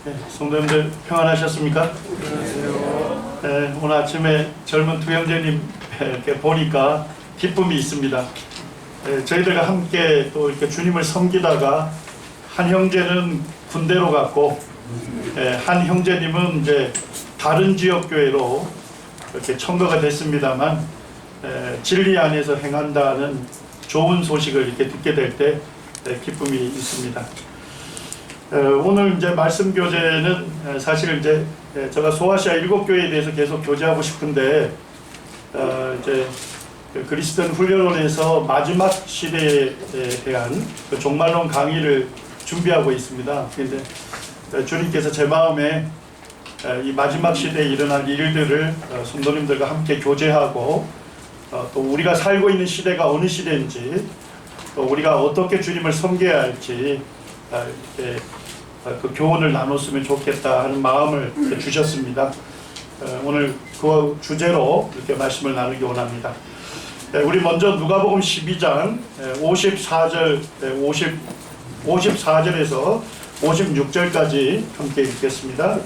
네, 성도님들 평안하셨습니까? 네, 오늘 아침에 젊은 두 형제님 이렇게 보니까 기쁨이 있습니다. 네, 저희들과 함께 또 이렇게 주님을 섬기다가 한 형제는 군대로 갔고, 한 형제님은 이제 다른 지역 교회로 이렇게 청거가 됐습니다만, 진리 안에서 행한다는 좋은 소식을 이렇게 듣게 될 때 기쁨이 있습니다. 오늘 이제 말씀 교제는 사실 이제 제가 소아시아 7교회에 대해서 계속 교제하고 싶은데, 이제 그리스도인 훈련원에서 마지막 시대에 대한 그 종말론 강의를 준비하고 있습니다. 그런데 주님께서 제 마음에 이 마지막 시대에 일어날 일들을 성도님들과 함께 교제하고, 또 우리가 살고 있는 시대가 어느 시대인지, 또 우리가 어떻게 주님을 섬겨야 할지 이렇게 그 교훈을 나눴으면 좋겠다 하는 마음을 주셨습니다. 오늘 그 주제로 이렇게 말씀을 나누기 원합니다. 우리 먼저 누가복음 12장 54절에서 56절까지 함께 읽겠습니다.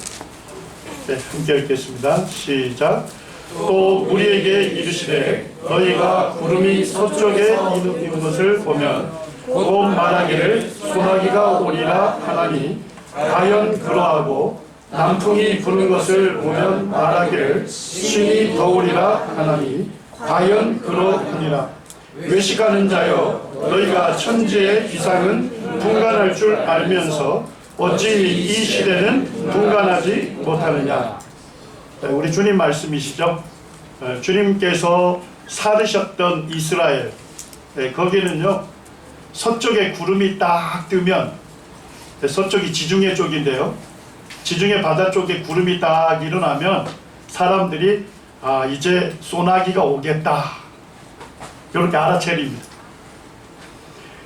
네, 함께 읽겠습니다. 시작. 또 우리에게 이르시되 너희가 구름이 서쪽에 이는 것을 보면 곧 말하기를 소나기가 오리라 하나니 과연 그러하고 남풍이 부는 것을 보면 말하기를 신이 더우리라 하나니 과연 그러하니라. 외식하는 자여 너희가 천지의 기상은 분간할 줄 알면서 어찌 이 시대는 분간하지 못하느냐. 우리 주님 말씀이시죠. 주님께서 살으셨던 이스라엘, 거기는요 서쪽에 구름이 딱 뜨면, 서쪽이 지중해 쪽인데요, 지중해 바다 쪽에 구름이 딱 일어나면 사람들이 이제 소나기가 오겠다 이렇게 알아차립니다.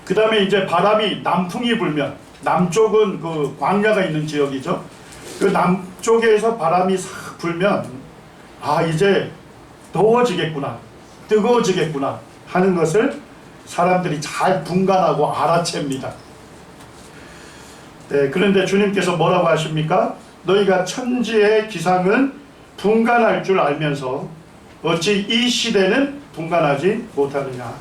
그 다음에 이제 바람이 남풍이 불면, 남쪽은 그 광야가 있는 지역이죠. 그 남쪽에서 바람이 싹 불면 이제 더워지겠구나, 뜨거워지겠구나 하는 것을 사람들이 잘 분간하고 알아챕니다. 네, 그런데 주님께서 뭐라고 하십니까? 너희가 천지의 기상은 분간할 줄 알면서 어찌 이 시대는 분간하지 못하느냐.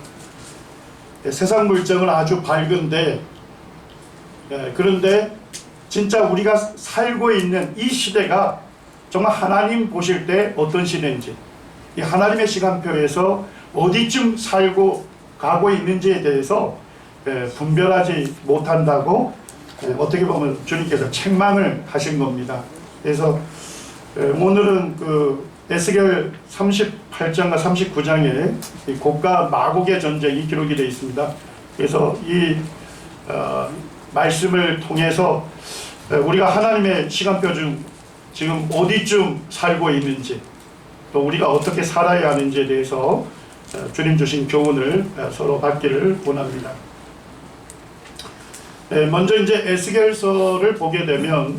네, 세상 물정은 아주 밝은데, 그런데 진짜 우리가 살고 있는 이 시대가 정말 하나님 보실 때 어떤 시대인지, 이 하나님의 시간표에서 어디쯤 살고 가고 있는지에 대해서 분별하지 못한다고 어떻게 보면 주님께서 책망을 하신 겁니다. 그래서 오늘은 그 에스겔 38장과 39장에 곡과 마곡의 전쟁이 기록이 되어 있습니다. 그래서 이 말씀을 통해서 우리가 하나님의 시간표 중 지금 어디쯤 살고 있는지, 또 우리가 어떻게 살아야 하는지에 대해서 주님 주신 교훈을 서로 받기를 원합니다. 먼저 이제 에스겔서를 보게 되면,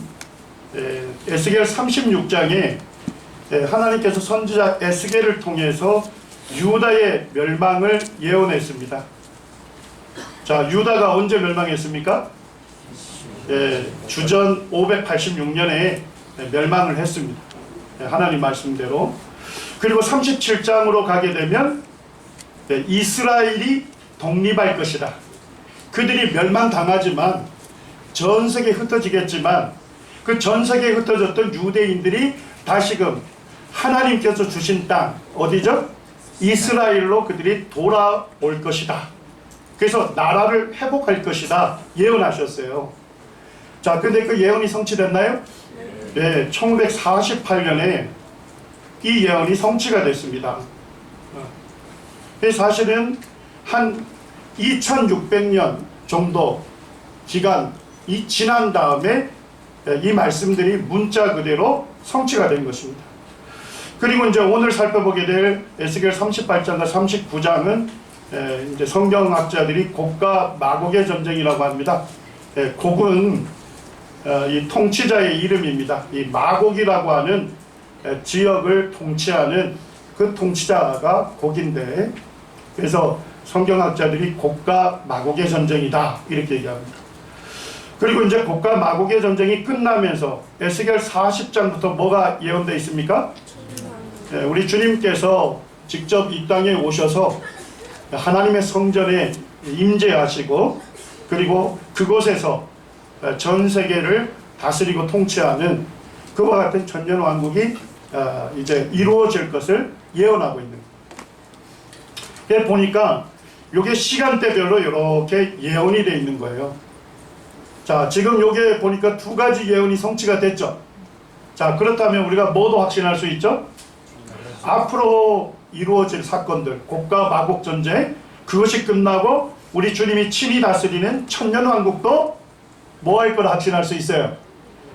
에스겔 36장에 하나님께서 선지자 에스겔을 통해서 유다의 멸망을 예언했습니다. 자, 유다가 언제 멸망했습니까? 주전 586년에 멸망을 했습니다. 하나님 말씀대로. 그리고 37장으로 가게 되면 이스라엘이 독립할 것이다. 그들이 멸망당하지만 전 세계에 흩어지겠지만, 그 전 세계에 흩어졌던 유대인들이 다시금 하나님께서 주신 땅, 어디죠? 이스라엘로 그들이 돌아올 것이다. 그래서 나라를 회복할 것이다 예언하셨어요. 자, 근데 그 예언이 성취됐나요? 네, 1948년에 이 예언이 성취가 됐습니다. 사실은 한 2600년 정도 기간이 지난 다음에 이 말씀들이 문자 그대로 성취가 된 것입니다. 그리고 이제 오늘 살펴보게 될 에스겔 38장과 39장은 이제 성경학자들이 곡과 마곡의 전쟁이라고 합니다. 곡은 이 통치자의 이름입니다. 이 마곡이라고 하는 지역을 통치하는 그 통치자가 곡인데, 그래서 성경학자들이 곡과 마곡의 전쟁이다 이렇게 얘기합니다. 그리고 이제 곡과 마곡의 전쟁이 끝나면서 에스겔 40장부터 뭐가 예언되어 있습니까? 우리 주님께서 직접 이 땅에 오셔서 하나님의 성전에 임재하시고 그리고 그곳에서 전 세계를 다스리고 통치하는 그와 같은 천년왕국이 이제 이루어질 것을 예언하고 있는 거예요. 보니까 이게 시간대별로 이렇게 예언이 되어 있는 거예요. 자, 지금 요게 보니까 두 가지 예언이 성취가 됐죠. 자, 그렇다면 우리가 뭐도 확신할 수 있죠? 앞으로 이루어질 사건들, 곡과 마곡 전쟁, 그것이 끝나고 우리 주님이 친히 다스리는 천년왕국도 뭐 할 거라 확신할 수 있어요?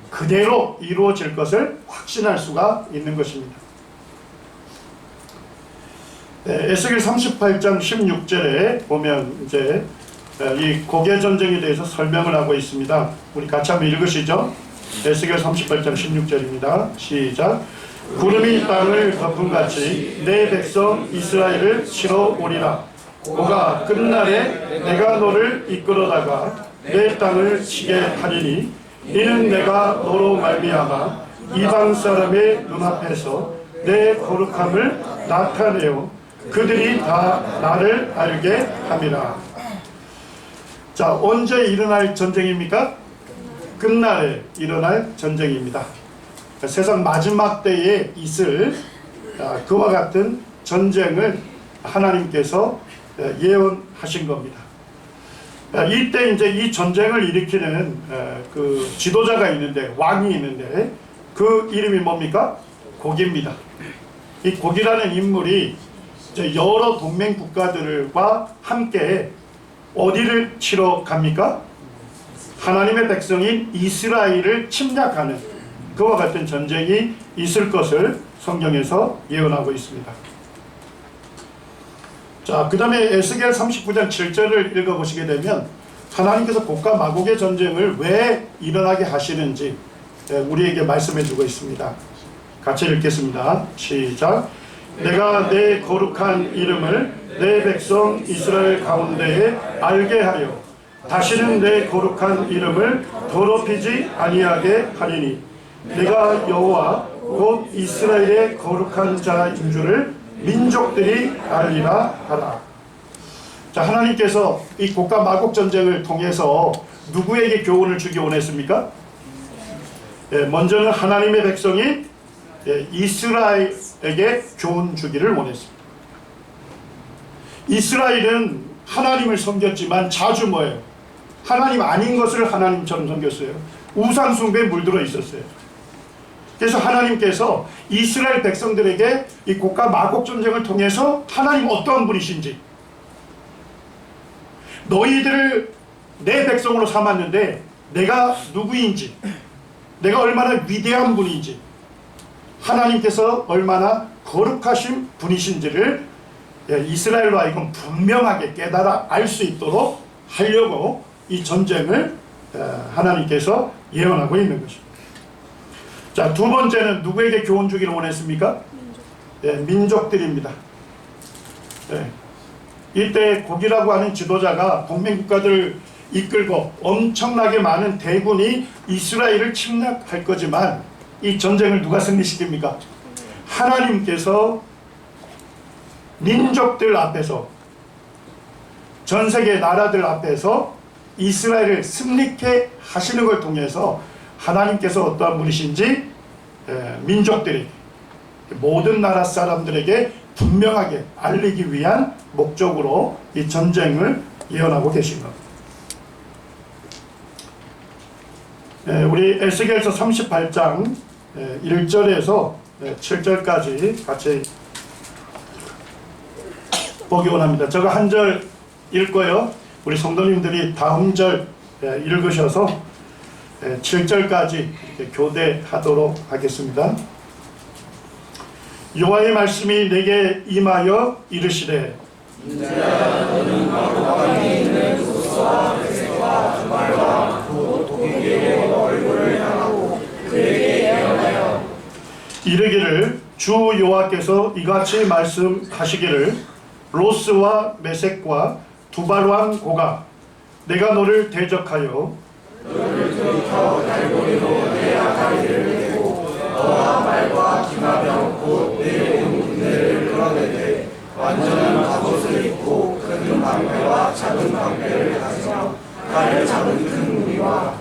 그대로 이루어질 것을 확신할 수가 있는 것입니다. 에스겔 38장 16절에 보면 이제 이 곡의 전쟁에 대해서 설명을 하고 있습니다. 우리 같이 한번 읽으시죠. 에스겔 38장 16절입니다. 시작. 구름이 땅을 덮음같이 내 백성 이스라엘을 치러 오리라. 고가 끝날에 내가 너를 이끌어다가 내 땅을 치게 하리니 이는 내가 너로 말미암아 이방 사람의 눈앞에서 내 거룩함을 나타내어 그들이 다 나를 알게 함이라. 자, 언제 일어날 전쟁입니까? 끝날에 일어날 전쟁입니다. 세상 마지막 때에 있을 그와 같은 전쟁을 하나님께서 예언하신 겁니다. 이때 이제 이 전쟁을 일으키는 그 지도자가 있는데, 왕이 있는데 그 이름이 뭡니까? 곡입니다. 이 곡이라는 인물이 이제 여러 동맹 국가들과 함께 어디를 치러 갑니까? 하나님의 백성인 이스라엘을 침략하는 그와 같은 전쟁이 있을 것을 성경에서 예언하고 있습니다. 자, 그 다음에 에스겔 39장 7절을 읽어보시게 되면 하나님께서 곡과 마곡의 전쟁을 왜 일어나게 하시는지 우리에게 말씀해 주고 있습니다. 같이 읽겠습니다. 시작. 내가 내 거룩한 이름을 내 백성 이스라엘 가운데에 알게 하여 다시는 내 거룩한 이름을 더럽히지 아니하게 하리니 내가 여호와 곧 이스라엘의 거룩한 자인 줄을 민족들이 알리라 하라. 자, 하나님께서 이 곡과 마곡 전쟁을 통해서 누구에게 교훈을 주기 원했습니까? 먼저는 하나님의 백성인 이스라엘에게 교훈 주기를 원했습니다. 이스라엘은 하나님을 섬겼지만 자주 뭐예요? 하나님 아닌 것을 하나님처럼 섬겼어요. 우상 숭배에 물들어 있었어요. 그래서 하나님께서 이스라엘 백성들에게 이 곡과 마곡 전쟁을 통해서 하나님 어떠한 분이신지, 너희들을 내 백성으로 삼았는데 내가 누구인지, 내가 얼마나 위대한 분인지, 하나님께서 얼마나 거룩하신 분이신지를 이스라엘로 하여금 분명하게 깨달아 알 수 있도록 하려고 이 전쟁을 하나님께서 예언하고 있는 것입니다. 자, 두 번째는 누구에게 교훈 주기를 원했습니까? 민족들입니다. 이때 곡이라고 하는 지도자가 동맹국가들을 이끌고 엄청나게 많은 대군이 이스라엘을 침략할 거지만 이 전쟁을 누가 승리시킵니까? 하나님께서 민족들 앞에서, 전 세계 나라들 앞에서 이스라엘을 승리케 하시는 걸 통해서 하나님께서 어떠한 분이신지 민족들에게, 모든 나라 사람들에게 분명하게 알리기 위한 목적으로 이 전쟁을 예언하고 계신 겁니다. 우리 에스겔서 38장 1절에서 7절까지 같이 보기 원합니다. 제가 한 절 읽고요, 우리 성도님들이 다음 절 읽으셔서 7절까지 교대하도록 하겠습니다. 여호와의 말씀이 내게 임하여 이르시되, 인자야 너는 마곡강에 있는 소스와 백색과 두발과 두 독일의 얼굴을 향하고 그에게 예언하여 이르기를 주 여호와께서 이같이 말씀하시기를 로스와 메섹과 두발왕 고가 내가 너를 대적하여 너를 돌이켜 날고리로 내 아가리를 내고 너와 말과 기마병 곧 내 온 군대를 끌어내되 완전한 갑옷을 입고 큰 방패와 작은 방패를 가지며 칼을 잡은 큰 무리와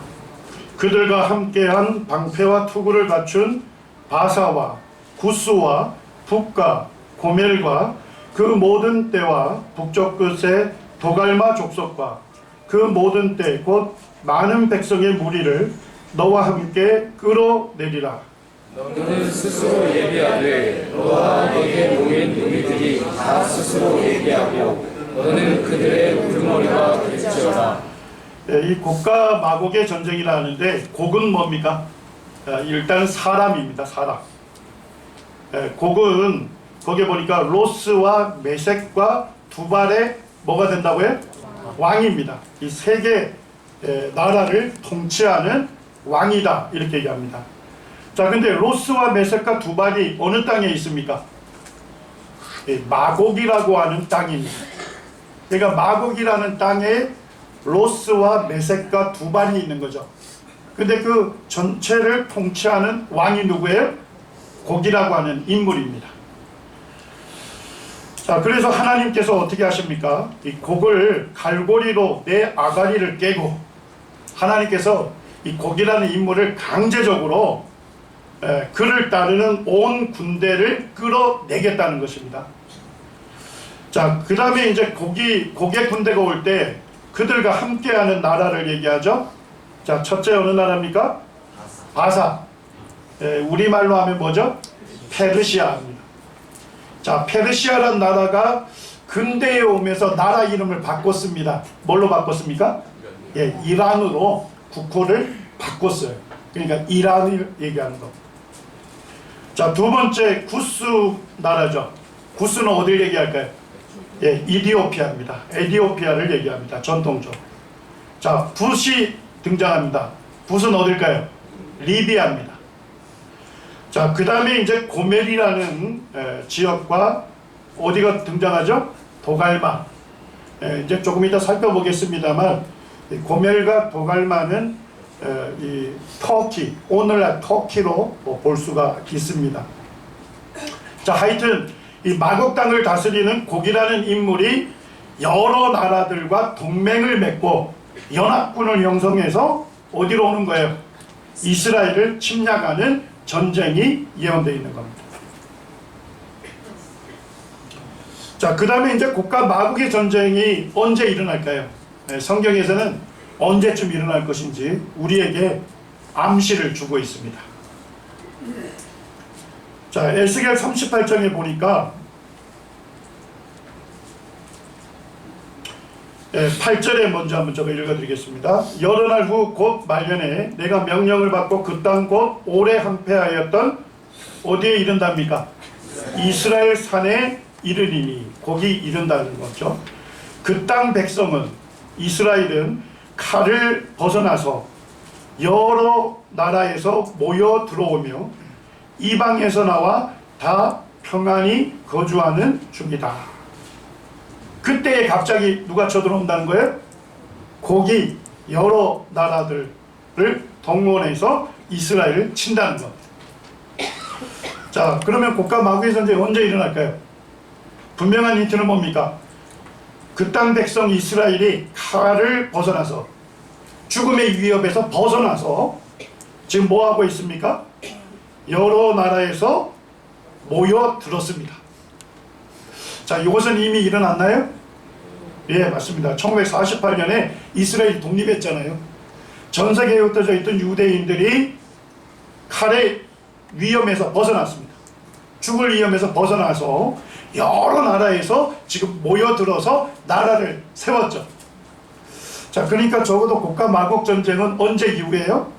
그들과 함께한 방패와 투구를 갖춘 바사와 구스와 북과 고멜과 그 모든 때와 북쪽 끝에 도갈마 족속과 그 모든 때 곧 많은 백성의 무리를 너와 함께 끌어내리라. 너는 스스로 예비하되 너와 너에게 모인 무리들이 다 스스로 예비하고 너는 그들의 울머리가 될지어다. 이 곡과 마곡의 전쟁이라 하는데 곡은 뭡니까? 일단 사람입니다. 사람. 곡은 거기에 보니까 로스와 메섹과 두발의 뭐가 된다고요? 왕입니다. 이 세 개 나라를 통치하는 왕이다 이렇게 얘기합니다. 자, 근데 로스와 메섹과 두발이 어느 땅에 있습니까? 마곡이라고 하는 땅입니다. 그러니까 마곡이라는 땅에 로스와 메섹과 두발이 있는 거죠. 근데 그 전체를 통치하는 왕이 누구예요? 곡이라고 하는 인물입니다. 자, 그래서 하나님께서 어떻게 하십니까? 이 곡을 갈고리로 내 아가리를 깨고 하나님께서 이 곡이라는 인물을 강제적으로 그를 따르는 온 군대를 끌어내겠다는 것입니다. 자, 그 다음에 이제 곡의 군대가 올 때 그들과 함께하는 나라를 얘기하죠. 자, 첫째 어느 나라입니까? 바사. 우리말로 하면 뭐죠? 페르시아입니다. 자, 페르시아라는 나라가 근대에 오면서 나라 이름을 바꿨습니다. 뭘로 바꿨습니까? 이란으로 국호를 바꿨어요. 그러니까 이란을 얘기하는 거. 자, 두 번째 구스 나라죠. 구스는 어디를 얘기할까요? 이디오피아입니다. 에디오피아를 얘기합니다. 전통적으로. 자, 붓이 등장합니다. 붓은 어딜까요? 리비아입니다. 자, 그 다음에 이제 고멜이라는 지역과 어디가 등장하죠? 도갈마. 이제 조금 이따 살펴보겠습니다만 고멜과 도갈마는 이 터키, 오늘날 터키로 볼 수가 있습니다. 자, 하여튼 이 마곡 땅을 다스리는 곡이라는 인물이 여러 나라들과 동맹을 맺고 연합군을 형성해서 어디로 오는 거예요? 이스라엘을 침략하는 전쟁이 예언되어 있는 겁니다. 자, 그 다음에 이제 곡과 마곡의 전쟁이 언제 일어날까요? 성경에서는 언제쯤 일어날 것인지 우리에게 암시를 주고 있습니다. 자, 에스겔 38장에 보니까 8절에 먼저 한번 제가 읽어드리겠습니다. 여러 날 후 곧 말년에 내가 명령을 받고 그 땅 곧 오래 항폐하였던 어디에 이른답니까? 이스라엘 산에 이르리니 거기 이른다는 거죠. 그 땅 백성은 이스라엘은 칼을 벗어나서 여러 나라에서 모여 들어오며 이방에서 나와 다 평안히 거주하는 중이다. 그때에 갑자기 누가 쳐들어온다는 거예요? 곡이 여러 나라들을 동원해서 이스라엘을 친다는 것. 자, 그러면 곡과 마곡의 전쟁이 언제 일어날까요? 분명한 힌트는 뭡니까? 그 땅 백성 이스라엘이 칼을 벗어나서 죽음의 위협에서 벗어나서 지금 뭐하고 있습니까? 여러 나라에서 모여들었습니다. 자, 이것은 이미 일어났나요? 예, 맞습니다. 1948년에 이스라엘이 독립했잖아요. 전 세계에 흩어져 있던 유대인들이 칼의 위험에서 벗어났습니다. 죽을 위험에서 벗어나서 여러 나라에서 지금 모여들어서 나라를 세웠죠. 자, 그러니까 적어도 곡과 마곡 전쟁은 언제 이후에요?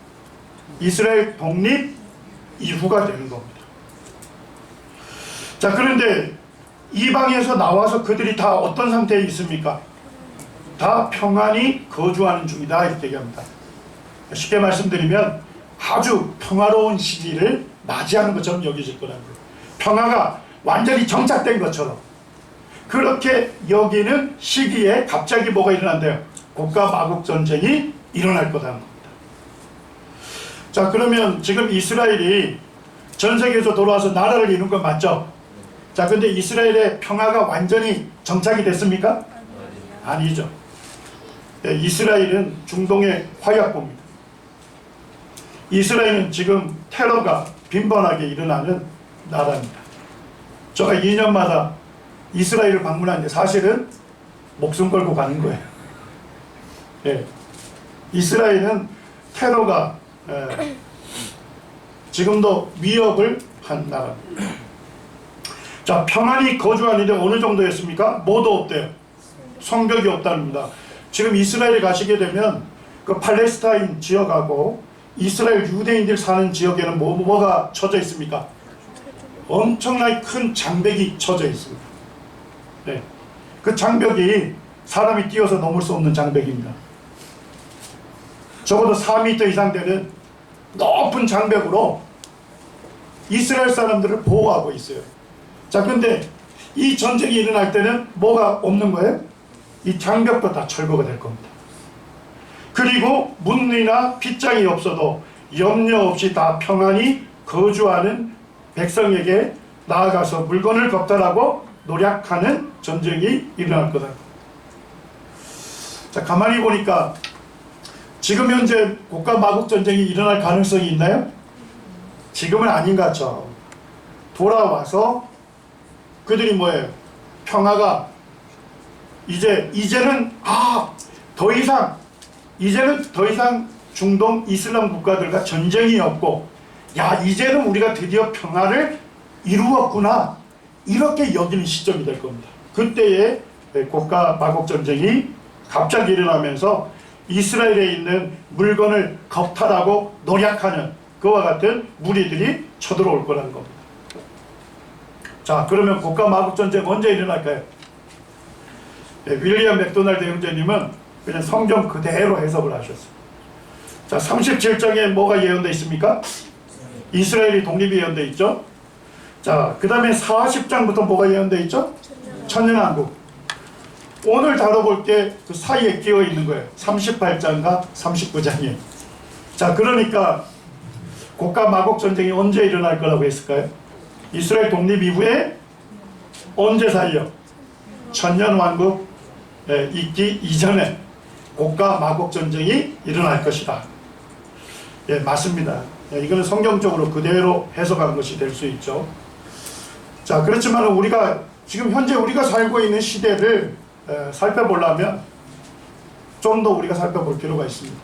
이스라엘 독립 이후가 되는 겁니다. 자, 그런데 이방에서 나와서 그들이 다 어떤 상태에 있습니까? 다 평안히 거주하는 중이다 이렇게 얘기합니다. 쉽게 말씀드리면 아주 평화로운 시기를 맞이하는 것처럼 여겨질 거라는 거예요. 평화가 완전히 정착된 것처럼 그렇게 여기는 시기에 갑자기 뭐가 일어난대요? 곡과 마곡 전쟁이 일어날 거라는 겁니다. 자, 그러면 지금 이스라엘이 전 세계에서 돌아와서 나라를 이룬 건 맞죠? 자, 근데 이스라엘의 평화가 완전히 정착이 됐습니까? 아니죠. 이스라엘은 중동의 화약고입니다. 이스라엘은 지금 테러가 빈번하게 일어나는 나라입니다. 제가 2년마다 이스라엘을 방문하는데 사실은 목숨 걸고 가는 거예요. 예. 이스라엘은 테러가 지금도 위협을 한 나라입니다. 자, 평안히 거주하는데 어느 정도였습니까? 뭐도 없대요. 성벽이 없답니다. 지금 이스라엘에 가시게 되면 그 팔레스타인 지역하고 이스라엘 유대인들 사는 지역에는 뭐가 쳐져 있습니까? 엄청나게 큰 장벽이 쳐져 있습니다. 네. 그 장벽이 사람이 뛰어서 넘을 수 없는 장벽입니다. 적어도 4m 이상 되는 높은 장벽으로 이스라엘 사람들을 보호하고 있어요. 자, 근데 이 전쟁이 일어날 때는 뭐가 없는 거예요? 이 장벽도 다 철거가 될 겁니다. 그리고 문이나 빗장이 없어도 염려 없이 다 평안히 거주하는 백성에게 나아가서 물건을 겁탈하고 노략하는 전쟁이 일어날 거다. 자, 가만히 보니까 지금 현재 국가 마국 전쟁이 일어날 가능성이 있나요? 지금은 아닌 것 같죠. 돌아와서 그들이 뭐예요? 평화가 이제는 더 이상 중동 이슬람 국가들과 전쟁이 없고, 야, 이제는 우리가 드디어 평화를 이루었구나, 이렇게 여기는 시점이 될 겁니다. 그때에 국가 마국 전쟁이 갑자기 일어나면서 이스라엘에 있는 물건을 겁탈하고 노략하는 그와 같은 무리들이 쳐들어올 거라는 겁니다. 자, 그러면 국가 마국 전쟁 언제 일어날까요? 윌리엄 맥도날드 형제님은 그냥 성경 그대로 해석을 하셨어요. 자, 37장에 뭐가 예언되어 있습니까? 이스라엘이 독립이 예언되어 있죠. 자, 그 다음에 40장부터 뭐가 예언되어 있죠? 천년왕국. 오늘 다뤄볼 게 그 사이에 끼어 있는 거예요. 38장과 39장이에요. 자, 그러니까 국가 마국 전쟁이 언제 일어날 거라고 했을까요? 이스라엘 독립 이후에 언제 사이요? 천년왕국 있기 이전에 국가 마국 전쟁이 일어날 것이다. 예, 맞습니다. 이거는 성경적으로 그대로 해석한 것이 될 수 있죠. 자, 그렇지만 우리가 지금 현재 우리가 살고 있는 시대를 살펴보려면 좀 더 우리가 살펴볼 필요가 있습니다.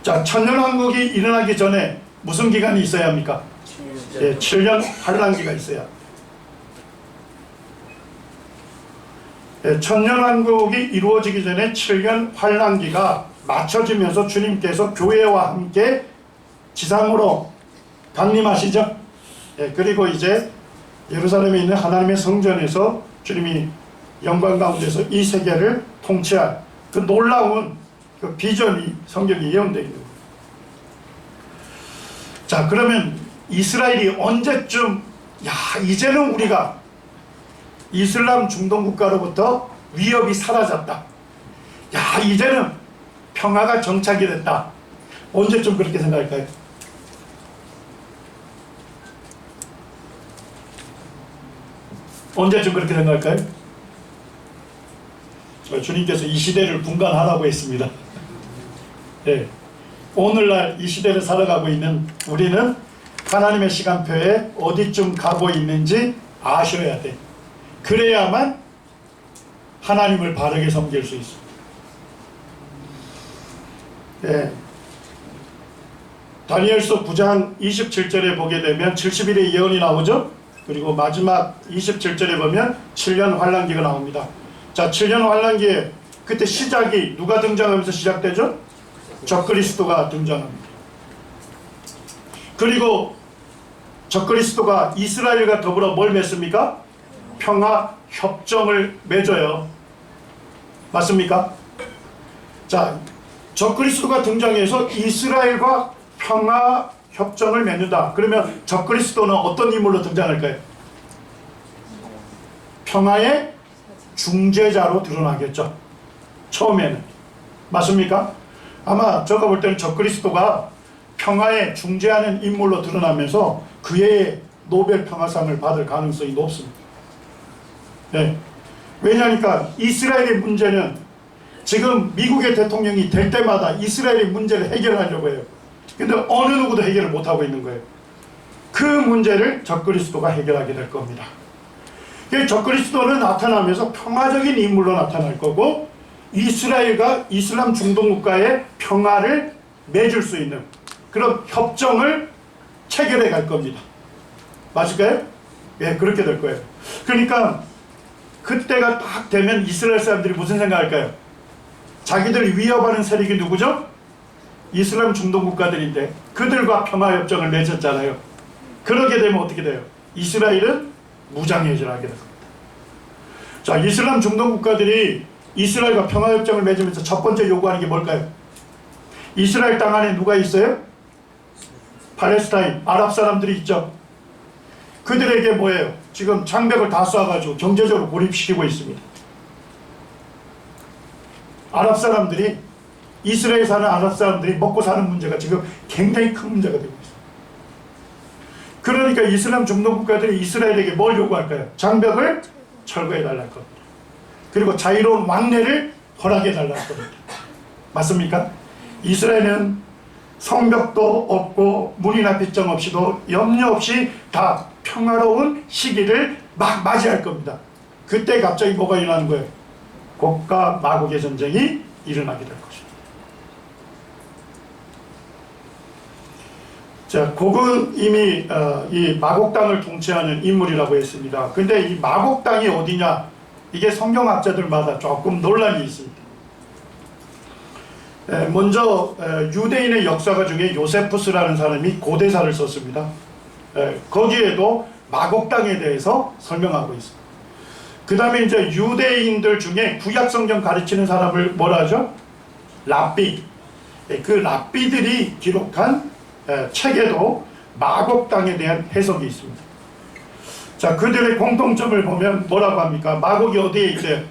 자, 천년왕국이 일어나기 전에 무슨 기간이 있어야 합니까? 7년 환란기가 있어야. 천년왕국이 이루어지기 전에 7년 환란기가 맞춰지면서 주님께서 교회와 함께 지상으로 강림하시죠. 그리고 이제 예루살렘에 있는 하나님의 성전에서 주님이 영광 가운데서 이 세계를 통치할 그 놀라운 그 비전이 성경에 예언되어 있는 거예요. 자, 그러면 이스라엘이 언제쯤 이제는 우리가 이슬람 중동 국가로부터 위협이 사라졌다, 이제는 평화가 정착이 됐다, 언제쯤 그렇게 생각할까요? 언제쯤 그렇게 생각할까요? 주님께서 이 시대를 분간하라고 했습니다. 네. 오늘날 이 시대를 살아가고 있는 우리는 하나님의 시간표에 어디쯤 가고 있는지 아셔야 돼. 그래야만 하나님을 바르게 섬길 수 있어. 네. 다니엘서 9장 27절에 보게 되면 70일의 예언이 나오죠. 그리고 마지막 27절에 보면 7년 환란기가 나옵니다. 자, 7년 환란기에 그때 시작이 누가 등장하면서 시작되죠? 적그리스도가 등장합니다. 그리고 적그리스도가 이스라엘과 더불어 뭘 맺습니까? 평화 협정을 맺어요. 맞습니까? 자, 적그리스도가 등장해서 이스라엘과 평화 협정을 맺는다. 그러면 적그리스도는 어떤 인물로 등장할까요? 평화의 중재자로 드러나겠죠. 처음에는. 맞습니까? 아마 제가 볼 때는 적그리스도가 평화에 중재하는 인물로 드러나면서 그의 노벨 평화상을 받을 가능성이 높습니다. 네. 왜냐하니까 이스라엘의 문제는 지금 미국의 대통령이 될 때마다 이스라엘의 문제를 해결하려고 해요. 근데 어느 누구도 해결을 못하고 있는 거예요. 그 문제를 적그리스도가 해결하게 될 겁니다. 적그리스도는 나타나면서 평화적인 인물로 나타날 거고, 이스라엘과 이슬람 중동 국가의 평화를 맺을 수 있는 그런 협정을 체결해 갈 겁니다. 맞을까요? 예, 그렇게 될 거예요. 그러니까 그때가 딱 되면 이스라엘 사람들이 무슨 생각할까요? 자기들 위협하는 세력이 누구죠? 이슬람 중동 국가들인데 그들과 평화협정을 맺었잖아요. 그러게 되면 어떻게 돼요? 이스라엘은 무장해제를 하게 됩니다. 자, 이슬람 중동 국가들이 이스라엘과 평화협정을 맺으면서 첫 번째 요구하는 게 뭘까요? 이스라엘 땅 안에 누가 있어요? 팔레스타인, 아랍 사람들이 있죠. 그들에게 뭐예요? 지금 장벽을 다 쏴가지고 경제적으로 고립시키고 있습니다. 아랍 사람들이, 이스라엘 사는 아랍 사람들이 먹고 사는 문제가 지금 굉장히 큰 문제가 되고 있어요. 그러니까 이슬람 중동 국가들이 이스라엘에게 뭘 요구할까요? 장벽을 철거해 달라는 겁니다. 그리고 자유로운 왕래를 허락해 달라는 겁니다. 맞습니까? 이스라엘은 성벽도 없고 문이나 빗장 없이도 염려 없이 다 평화로운 시기를 막 맞이할 겁니다. 그때 갑자기 뭐가 일어나는 거예요? 곡과 마곡의 전쟁이 일어나게 될 것입니다. 자, 곡은 이미 이 마곡 땅을 통치하는 인물이라고 했습니다. 근데 이 마곡 땅이 어디냐? 이게 성경학자들마다 조금 논란이 있습니다. 먼저 유대인의 역사가 중에 요세푸스라는 사람이 고대사를 썼습니다. 거기에도 마곡 땅에 대해서 설명하고 있습니다. 그 다음에 이제 유대인들 중에 구약 성경 가르치는 사람을 뭐라 하죠? 랍비. 그 랍비들이 기록한 책에도 마곡 땅에 대한 해석이 있습니다. 자, 그들의 공통점을 보면 뭐라고 합니까? 마곡이 어디에 있어요?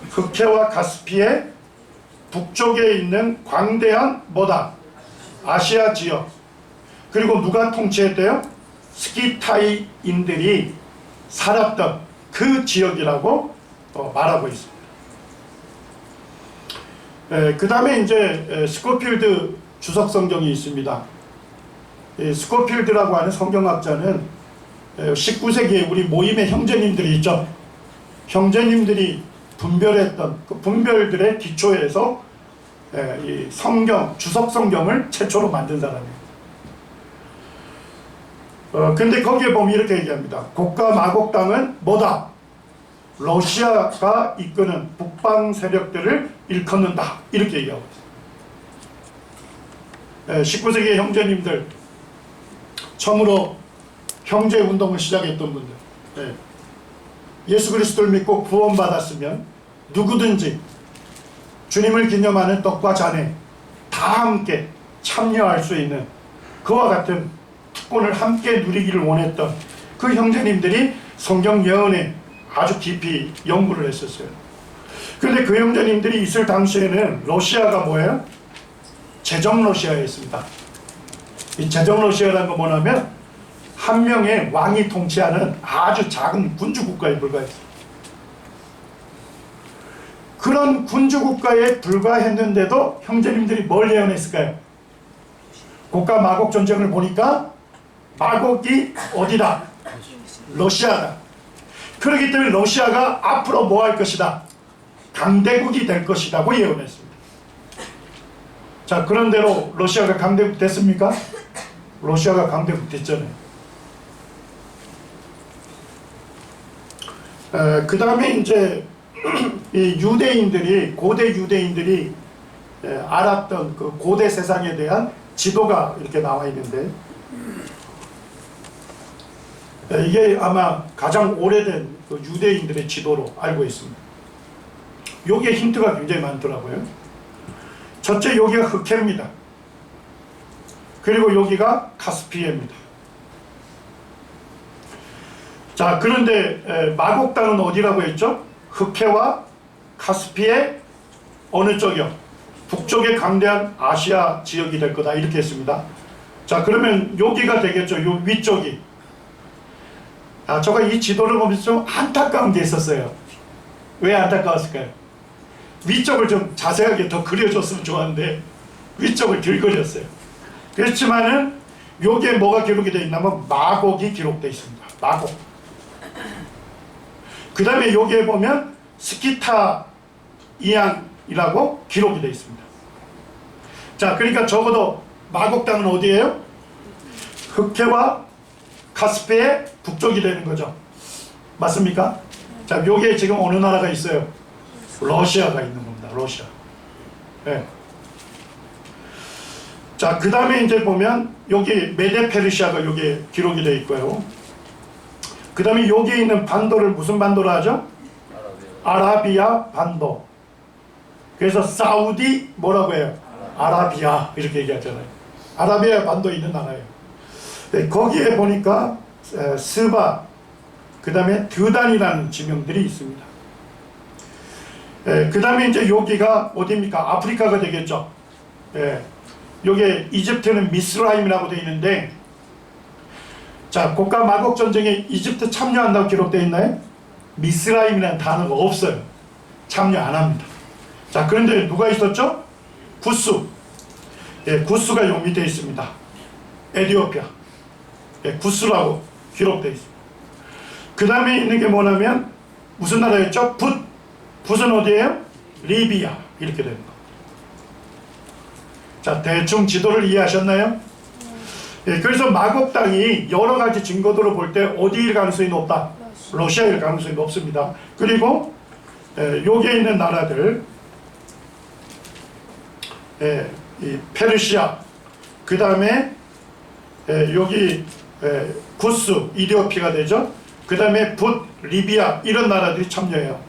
흑해와 가스피의 북쪽에 있는 광대한 뭐다? 아시아 지역. 그리고 누가 통치했대요? 스키타이인들이 살았던 그 지역이라고 말하고 있습니다. 그 다음에 이제 스코필드 주석 성경이 있습니다. 스코필드라고 하는 성경학자는 19세기에 우리 모임의 형제님들이 있죠. 형제님들이 분별했던 그 분별들의 기초에서 이 성경, 주석 성경을 최초로 만든 사람이에요. 근데 거기에 보면 이렇게 얘기합니다. 곡과 마곡 땅은 뭐다? 러시아가 이끄는 북방 세력들을 일컫는다. 이렇게 얘기하고 있어요. 19세기의 형제님들, 처음으로 형제 운동을 시작했던 분들, 예수 그리스도를 믿고 구원받았으면 누구든지 주님을 기념하는 떡과 잔에 다 함께 참여할 수 있는 그와 같은 특권을 함께 누리기를 원했던 그 형제님들이 성경 예언에 아주 깊이 연구를 했었어요. 그런데 그 형제님들이 있을 당시에는 러시아가 뭐예요? 제정 러시아였습니다. 이 제정 러시아라는 건 뭐냐면 한 명의 왕이 통치하는 아주 작은 군주국가에 불과했어요. 그런 군주국가에 불과했는데도 형제님들이 뭘 예언했을까요? 곡과 마곡 전쟁을 보니까 마곡이 어디다? 러시아다. 그렇기 때문에 러시아가 앞으로 뭐 할 것이다? 강대국이 될 것이라고 예언했습니다. 자, 그런대로 러시아가 강대국 됐습니까? 러시아가 강대국 됐잖아요. 그 다음에 이제 이 유대인들이, 고대 유대인들이 알았던 그 고대 세상에 대한 지도가 이렇게 나와 있는데, 이게 아마 가장 오래된 그 유대인들의 지도로 알고 있습니다. 여기에 힌트가 굉장히 많더라고요. 첫째, 여기가 흑해입니다. 그리고 여기가 카스피해입니다. 자, 그런데 마곡 땅은 어디라고 했죠? 흑해와 카스피해 어느 쪽이요? 북쪽의 강대한 아시아 지역이 될 거다, 이렇게 했습니다. 자, 그러면 여기가 되겠죠. 요 위쪽이. 제가 이 지도를 보면서 좀 안타까운 게 있었어요. 왜 안타까웠을까요? 위쪽을 좀 자세하게 더 그려줬으면 좋았는데 위쪽을 덜 그렸어요. 그렇지만은 여기에 뭐가 기록이 되어 있냐면 마곡이 기록되어 있습니다. 마곡. 그 다음에 여기에 보면 스키타 이안이라고 기록이 되어 있습니다. 자, 그러니까 적어도 마곡 땅은 어디예요? 흑해와 카스피의 북쪽이 되는 거죠. 맞습니까? 자, 여기에 지금 어느 나라가 있어요? 러시아가 있는 겁니다. 러시아. 네. 자, 그 다음에 이제 보면 여기 메데페르시아가 여기에 기록이 되어 있고요. 그 다음에 여기에 있는 반도를 무슨 반도로 하죠? 아라비아 반도. 그래서 사우디 뭐라고 해요? 아라비아 이렇게 얘기하잖아요. 아라비아 반도에 있는 나라예요. 네, 거기에 보니까 스바, 그 다음에 드단이라는 지명들이 있습니다. 그 다음에 이제 여기가 어디입니까? 아프리카가 되겠죠. 여기 이집트는 미스라임이라고 되어 있는데, 자, 고가 마곡 전쟁에 이집트 참여한다고 기록되어 있나요? 미스라임이라는 단어가 없어요. 참여 안 합니다. 자, 그런데 누가 있었죠? 구스. 구스가 여기 밑에 있습니다. 에티오피아. 구스라고 기록되어 있습니다. 그 다음에 있는 게 뭐냐면 무슨 나라였죠? 붓은 어디예요? 리비아. 이렇게 되는 거. 자, 대충 지도를 이해하셨나요? 그래서 마곡 땅이 여러 가지 증거들을 볼 때 어디일 가능성이 높다? 러시아일 가능성이 높습니다. 그리고 여기에 있는 나라들, 이 페르시아, 그 다음에 여기 구스, 이디오피가 되죠. 그 다음에 붓, 리비아 이런 나라들이 참여해요.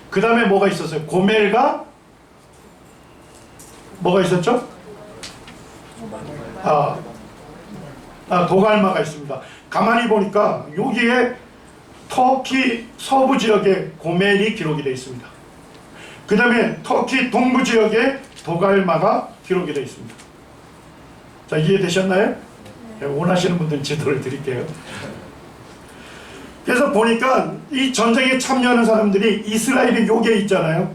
그 다음에 뭐가 있었어요? 고멜과 뭐가 있었죠? 도갈마가 있습니다. 가만히 보니까 여기에 터키 서부 지역에 고멜이 기록이 되어 있습니다. 그 다음에 터키 동부 지역에 도갈마가 기록이 되어 있습니다. 자, 이해되셨나요? 원하시는 분들은 지도를 드릴게요. 그래서 보니까 이 전쟁에 참여하는 사람들이 이스라엘이 여기에 있잖아요.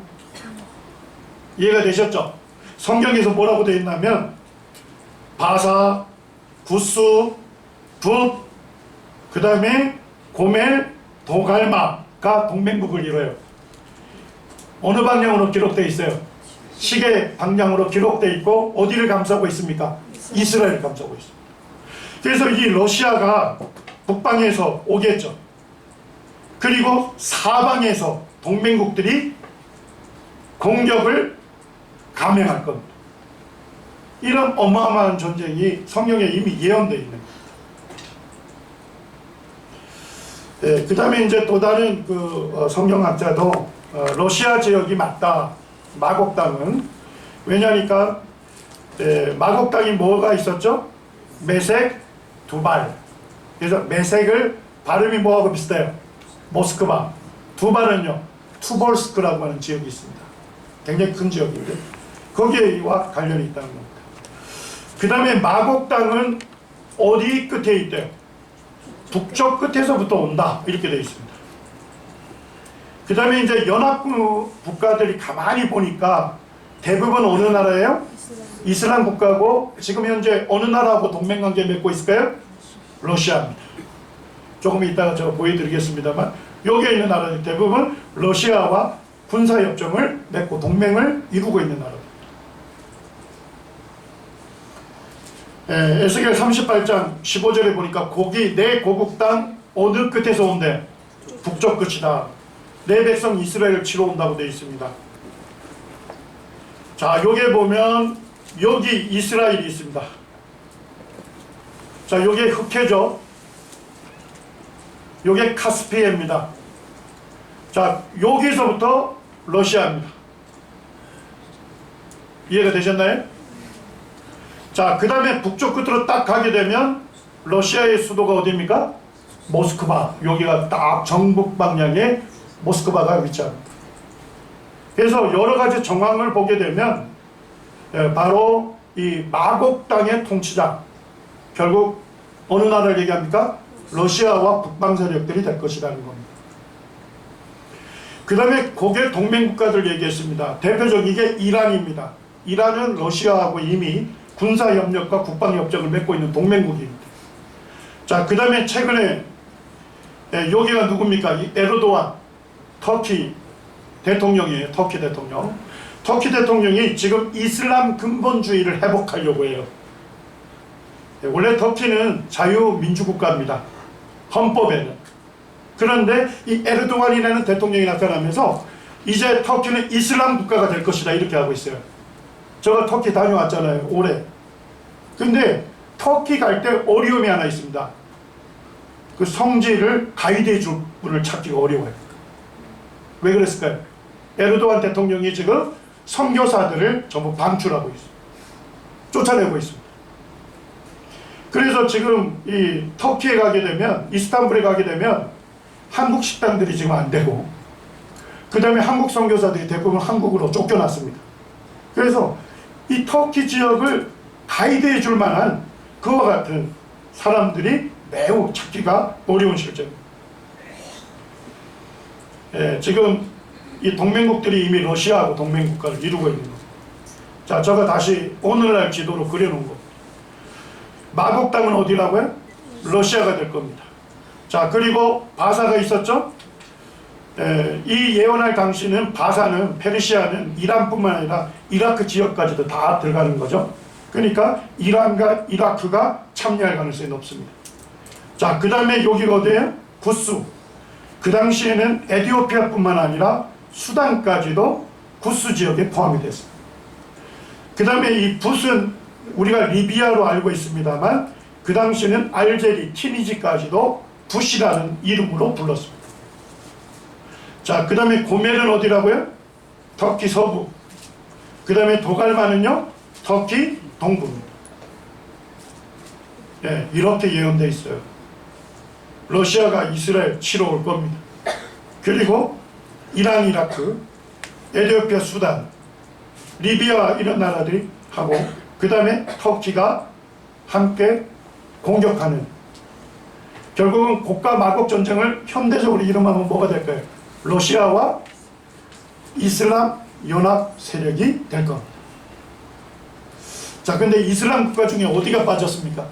이해가 되셨죠? 성경에서 뭐라고 되어 있냐면 바사, 구스, 붓, 그 다음에 고멜, 도갈마가 동맹국을 이뤄요. 어느 방향으로 기록되어 있어요? 시계 방향으로 기록되어 있고 어디를 감싸고 있습니까? 이스라엘을 감싸고 있습니다. 그래서 이 러시아가 북방에서 오겠죠. 그리고 사방에서 동맹국들이 공격을 감행할 겁니다. 이런 어마어마한 전쟁이 성경에 이미 예언되어 있는 겁니다. 그 다음에 이제 또 다른 성경학자도 러시아 지역이 맞다. 마곡 땅은. 왜냐니까 마곡 땅이 뭐가 있었죠? 메색, 두발. 그래서 메색을 발음이 뭐하고 비슷해요? 모스크바. 두발은요, 투볼스크라고 하는 지역이 있습니다. 굉장히 큰 지역인데 거기와 관련이 있다는 겁니다. 그 다음에 마곡 땅은 어디 끝에 있대요? 북쪽 끝에서부터 온다. 이렇게 되어 있습니다. 그 다음에 이제 연합국 국가들이 가만히 보니까 대부분 어느 나라예요? 이슬람 국가고 지금 현재 어느 나라하고 동맹관계 맺고 있을까요? 러시아입니다. 조금 이따가 제가 보여드리겠습니다만 여기에 있는 나라들 대부분 러시아와 군사협정을 맺고 동맹을 이루고 있는 나라입니다. 에스겔 38장 15절에 보니까 내 고국 땅 어느 끝에서 온대? 북쪽 끝이다. 내 백성 이스라엘을 치러 온다고 되어 있습니다. 자, 여기에 보면 여기 이스라엘이 있습니다. 자, 여기에 흑해죠. 여기에 카스피해입니다. 자, 여기서부터 러시아입니다. 이해가 되셨나요? 자, 그 다음에 북쪽 끝으로 딱 가게 되면 러시아의 수도가 어디입니까? 모스크바. 여기가 딱 정북 방향에 모스크바가 위치합니다. 그래서 여러 가지 정황을 보게 되면 바로 이 마곡 땅의 통치자, 결국 어느 나라를 얘기합니까? 러시아와 북방 세력들이 될 것이라는 겁니다. 그 다음에 고개 동맹국가들 얘기했습니다. 대표적인 게 이란입니다. 이란은 러시아하고 이미 군사협력과 국방협정을 맺고 있는 동맹국입니다. 자, 그 다음에 최근에 여기가 누굽니까? 이 에르도안 터키 대통령이에요. 터키 대통령. 터키 대통령이 지금 이슬람 근본주의를 회복하려고 해요. 원래 터키는 자유민주국가입니다. 헌법에는. 그런데 이 에르도안이라는 대통령이 나타나면서 이제 터키는 이슬람 국가가 될 것이다 이렇게 하고 있어요. 제가 터키 다녀왔잖아요. 올해. 근데 터키 갈 때 어려움이 하나 있습니다. 그 성지를 가이드해 줄 분을 찾기가 어려워요. 왜 그랬을까요? 에르도안 대통령이 지금 선교사들을 전부 방출하고 있어요. 쫓아내고 있습니다. 그래서 지금 이 터키에 가게 되면, 이스탄불에 가게 되면 한국 식당들이 지금 안 되고, 그 다음에 한국 선교사들이 대부분 한국으로 쫓겨났습니다. 그래서 이 터키 지역을 가이드해 줄 만한 그와 같은 사람들이 매우 찾기가 어려운 실정입니다. 예, 지금 이 동맹국들이 이미 러시아하고 동맹국가를 이루고 있는 겁니다. 자, 제가 다시 오늘날 지도로 그려놓은 겁니다. 마곡 땅은 어디라고요? 러시아가 될 겁니다. 자, 그리고 바사가 있었죠? 이 예언할 당시는 바사는, 페르시아는 이란뿐만 아니라 이라크 지역까지도 다 들어가는 거죠. 그러니까 이란과 이라크가 참여할 가능성이 높습니다. 자, 그 다음에 여기가 어디예요? 구스. 그 당시에는 에티오피아뿐만 아니라 수단까지도 구스 지역에 포함이 됐습니다. 그 다음에 이 붓은 우리가 리비아로 알고 있습니다만 그 당시에는 알제리, 티니지까지도 붓이라는 이름으로 불렀습니다. 자, 그 다음에 고멜은 어디라고요? 터키 서부. 그 다음에 도갈마는요? 터키 동부입니다. 예, 이렇게 예언되어 있어요. 러시아가 이스라엘 치러 올 겁니다. 그리고 이란, 이라크, 에티오피아, 수단, 리비아 이런 나라들이 하고 그 다음에 터키가 함께 공격하는, 결국은 고가 마곡 전쟁을 현대적으로 이름하면 뭐가 될까요? 러시아와 이슬람 연합 세력이 될 겁니다. 자, 근데 이슬람 국가 중에 어디가 빠졌습니까?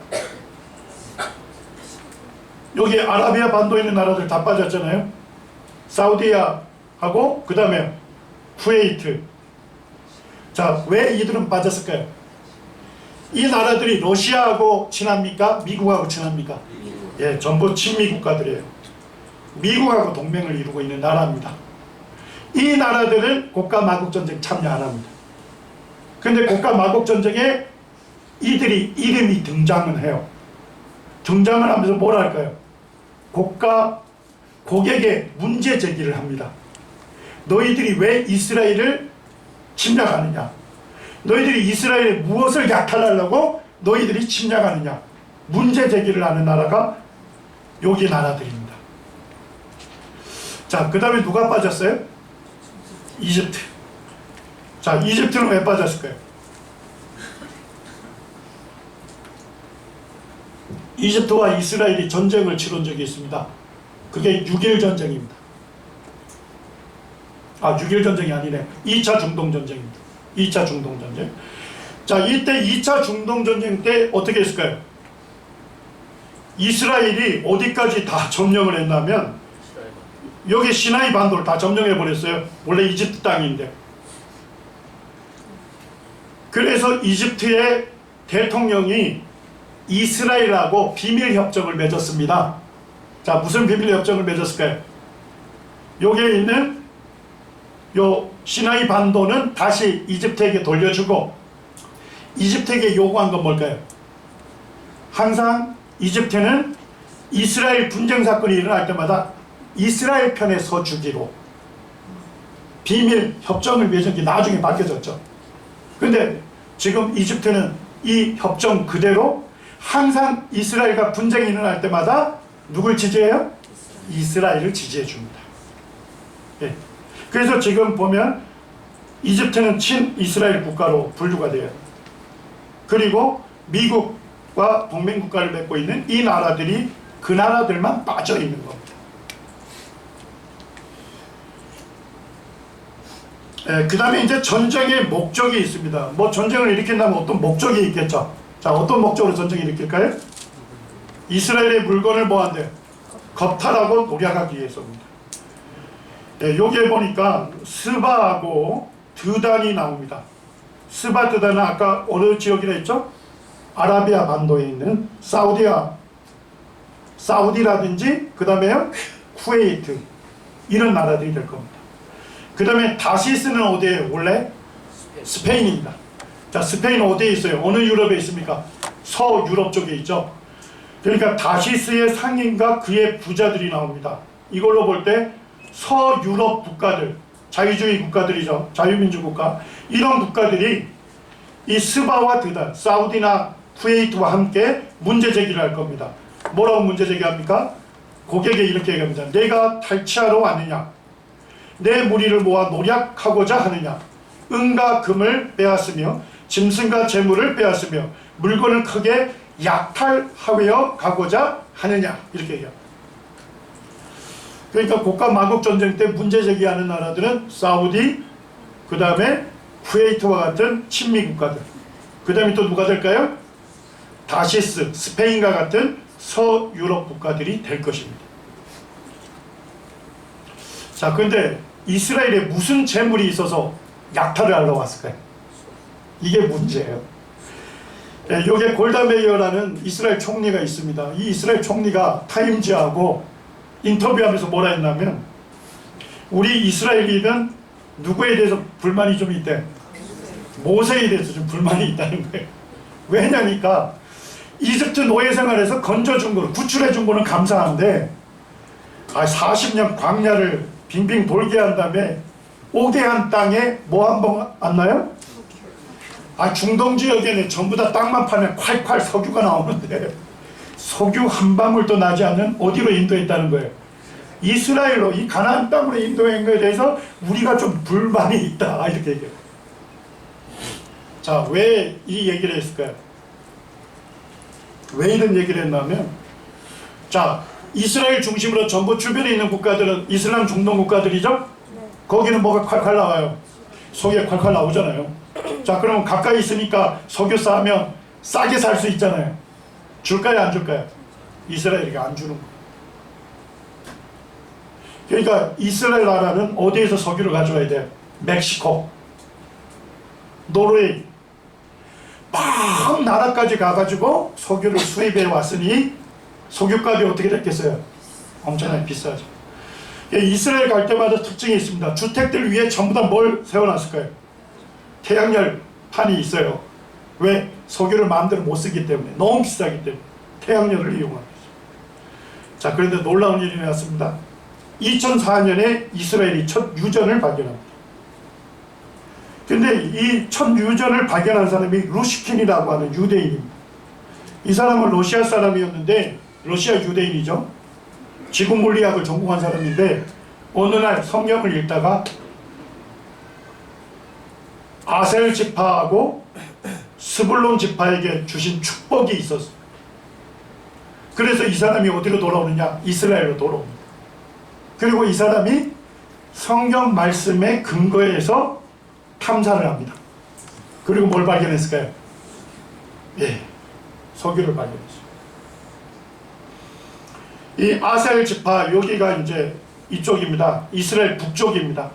여기 아라비아 반도에 있는 나라들 다 빠졌잖아요. 사우디아하고 그 다음에 쿠웨이트. 자, 왜 이들은 빠졌을까요? 이 나라들이 러시아하고 친합니까? 미국하고 친합니까? 예, 전부 친미 국가들이에요. 미국하고 동맹을 이루고 있는 나라입니다. 이 나라들은 고가 마곡 전쟁 참여 안 합니다. 근데 고가 마곡 전쟁에 이들이 이름이 등장을 해요. 등장을 하면서 뭘 할까요? 고객의 문제 제기를 합니다. 너희들이 왜 이스라엘을 침략하느냐? 너희들이 이스라엘에 무엇을 약탈하려고 너희들이 침략하느냐? 문제 제기를 하는 나라가 여기 나라들입니다. 자, 그 다음에 누가 빠졌어요? 이집트. 자, 이집트는 왜 빠졌을까요? 이집트와 이스라엘이 전쟁을 치른 적이 있습니다. 그게 6.1 전쟁입니다. 6.1 전쟁이 아니네. 2차 중동전쟁입니다. 2차 중동전쟁. 자, 이때 2차 중동전쟁 때 어떻게 했을까요? 이스라엘이 어디까지 다 점령을 했냐면 여기 시나이 반도를 다 점령해 버렸어요. 원래 이집트 땅인데. 그래서 이집트의 대통령이 이스라엘하고 비밀협정을 맺었습니다. 자, 무슨 비밀협정을 맺었을까요? 여기에 있는 요 시나이 반도는 다시 이집트에게 돌려주고, 이집트에게 요구한 건 뭘까요? 항상 이집트는 이스라엘 분쟁 사건이 일어날 때마다 이스라엘 편에 서주기로 비밀 협정을 맺은 게 나중에 바뀌어졌죠. 근데 지금 이집트는 이 협정 그대로 항상 이스라엘과 분쟁이 일어날 때마다 누굴 지지해요? 이스라엘을 지지해 줍니다. 예. 그래서 지금 보면 이집트는 친이스라엘 국가로 분류가 돼요. 그리고 미국, 이란과 동맹국가를 맺고 있는 이 나라들이 그 나라들만 빠져 있는 겁니다. 그 다음에 이제 전쟁의 목적이 있습니다. 뭐 전쟁을 일으킨다면 어떤 목적이 있겠죠. 자, 어떤 목적으로 전쟁을 일으킬까요? 이스라엘의 물건을 뭐한대요? 겁탈하고 노략하기 위해서입니다. 여기에 보니까 스바하고 드단이 나옵니다. 스바 드단은 아까 어느 지역이라 했죠? 아라비아 반도에 있는 사우디라든지 그 다음에요 쿠웨이트 이런 나라들이 될 겁니다. 그 다음에 다시스는 어디에요? 원래 스페인입니다. 자, 스페인 어디에 있어요? 어느 유럽에 있습니까? 서유럽 쪽에 있죠. 그러니까 다시스의 상인과 그의 부자들이 나옵니다. 이걸로 볼 때 서유럽 국가들, 자유주의 국가들이죠. 자유민주 국가. 이런 국가들이 이 스바와 드단, 사우디나 쿠웨이트와 함께 문제 제기를 할 겁니다. 뭐라고 문제 제기합니까? 고객에 이렇게 얘기합니다. 내가 탈취하러 왔느냐? 내 무리를 모아 노략하고자 하느냐? 은과 금을 빼앗으며 짐승과 재물을 빼앗으며 물건을 크게 약탈하여 가고자 하느냐? 이렇게 얘기합니다. 그러니까 국가 마국 전쟁 때 문제 제기하는 나라들은 사우디, 그 다음에 쿠웨이트와 같은 친미 국가들, 그 다음에 또 누가 될까요? 다시스, 스페인과 같은 서유럽 국가들이 될 것입니다. 자, 그런데 이스라엘에 무슨 재물이 있어서 약탈을 하러 왔을까요? 이게 문제예요. 여기에 골다 메이어라는 이스라엘 총리가 있습니다. 이 이스라엘 총리가 타임즈하고 인터뷰하면서 뭐라 했냐면, 우리 이스라엘이는 누구에 대해서 불만이 좀 있대? 모세에 대해서 좀 불만이 있다는 거예요. 왜냐니까 이집트 노예 생활에서 건져준 거를, 구출해준 거는 감사한데 40년 광야를 빙빙 돌게 한 다음에 오게 한 땅에 뭐 한 번 안 나요? 중동 지역에는 전부 다 땅만 파면 콸콸 석유가 나오는데 석유 한 방울도 나지 않는 어디로 인도했다는 거예요? 이스라엘로, 이 가나안 땅으로 인도한 거에 대해서 우리가 좀 불만이 있다, 이렇게 얘기해요. 자, 왜 이 얘기를 했을까요? 왜 이런 얘기를 했냐면, 자, 이스라엘 중심으로 전부 주변에 있는 국가들은 이슬람 중동 국가들이죠? 네. 거기는 뭐가 콸콸 나와요? 석유 콸콸 나오잖아요. 자, 그러면 가까이 있으니까 석유 싸면 싸게 살 수 있잖아요. 줄까요, 안 줄까요? 이스라엘이 안 주는 거예요. 그러니까 이스라엘 나라는 어디에서 석유를 가져와야 돼요? 멕시코, 노르웨이, 막 나라까지 가가지고 석유를 수입해 왔으니 석유값이 어떻게 됐겠어요? 엄청나게 비싸죠. 이스라엘 갈 때마다 특징이 있습니다. 주택들 위에 전부 다 뭘 세워놨을까요? 태양열판이 있어요. 왜? 석유를 마음대로 못 쓰기 때문에, 너무 비싸기 때문에 태양열을 이용하는 거죠. 자, 그런데 놀라운 일이 났습니다. 2004년에 이스라엘이 첫 유전을 발견합니다. 근데 이 첫 유전을 발견한 사람이 루시킨이라고 하는 유대인입니다. 이 사람은 러시아 사람이었는데, 러시아 유대인이죠. 지구 물리학을 전공한 사람인데, 어느 날 성경을 읽다가 아셀 지파하고 스불론 지파에게 주신 축복이 있었어요. 그래서 이 사람이 어디로 돌아오느냐? 이스라엘로 돌아옵니다. 그리고 이 사람이 성경 말씀의 근거에서 탐사를 합니다. 그리고 뭘 발견했을까요? 예, 석유를 발견했어요. 이 아셀 지파, 여기가 이제 이쪽입니다. 이스라엘 북쪽입니다.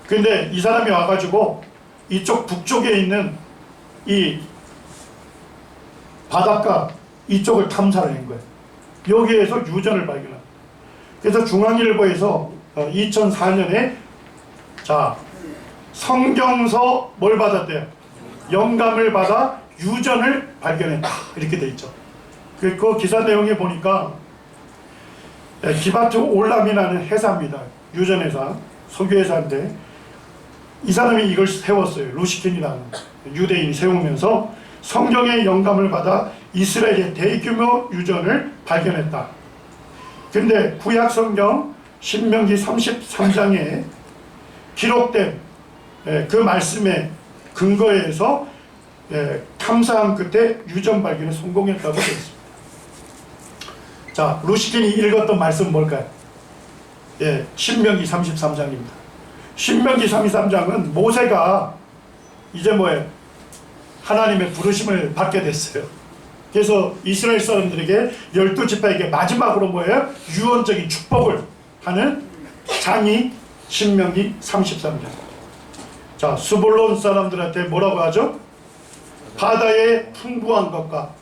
근데 이 사람이 와가지고 이쪽 북쪽에 있는 이 바닷가 이쪽을 탐사를 한 거예요. 여기에서 유전을 발견합니다. 그래서 중앙일보에서 2004년에 자, 성경서 뭘 받았대요? 영감을 받아 유전을 발견했다, 이렇게 돼 있죠. 그 기사 내용에 보니까 기바트 올람이라는 회사입니다. 유전회사, 석유회사인데 이 사람이 이걸 세웠어요. 루시킨이라는 유대인이 세우면서 성경의 영감을 받아 이스라엘의 대규모 유전을 발견했다. 근데 구약 성경 신명기 33장에 기록된 그 말씀의 근거에서 탐사한 끝에 유전 발견에 성공했다고 되어 있습니다. 자, 루시킨이 읽었던 말씀은 뭘까요? 신명기 33장입니다. 신명기 33장은 모세가 이제 뭐예요? 하나님의 부르심을 받게 됐어요. 그래서 이스라엘 사람들에게 12지파에게 마지막으로 뭐예요? 유언적인 축복을 하는 장이 신명기 33장. 자, 스불론 사람들한테 뭐라고 하죠? 바다의 풍부한 것과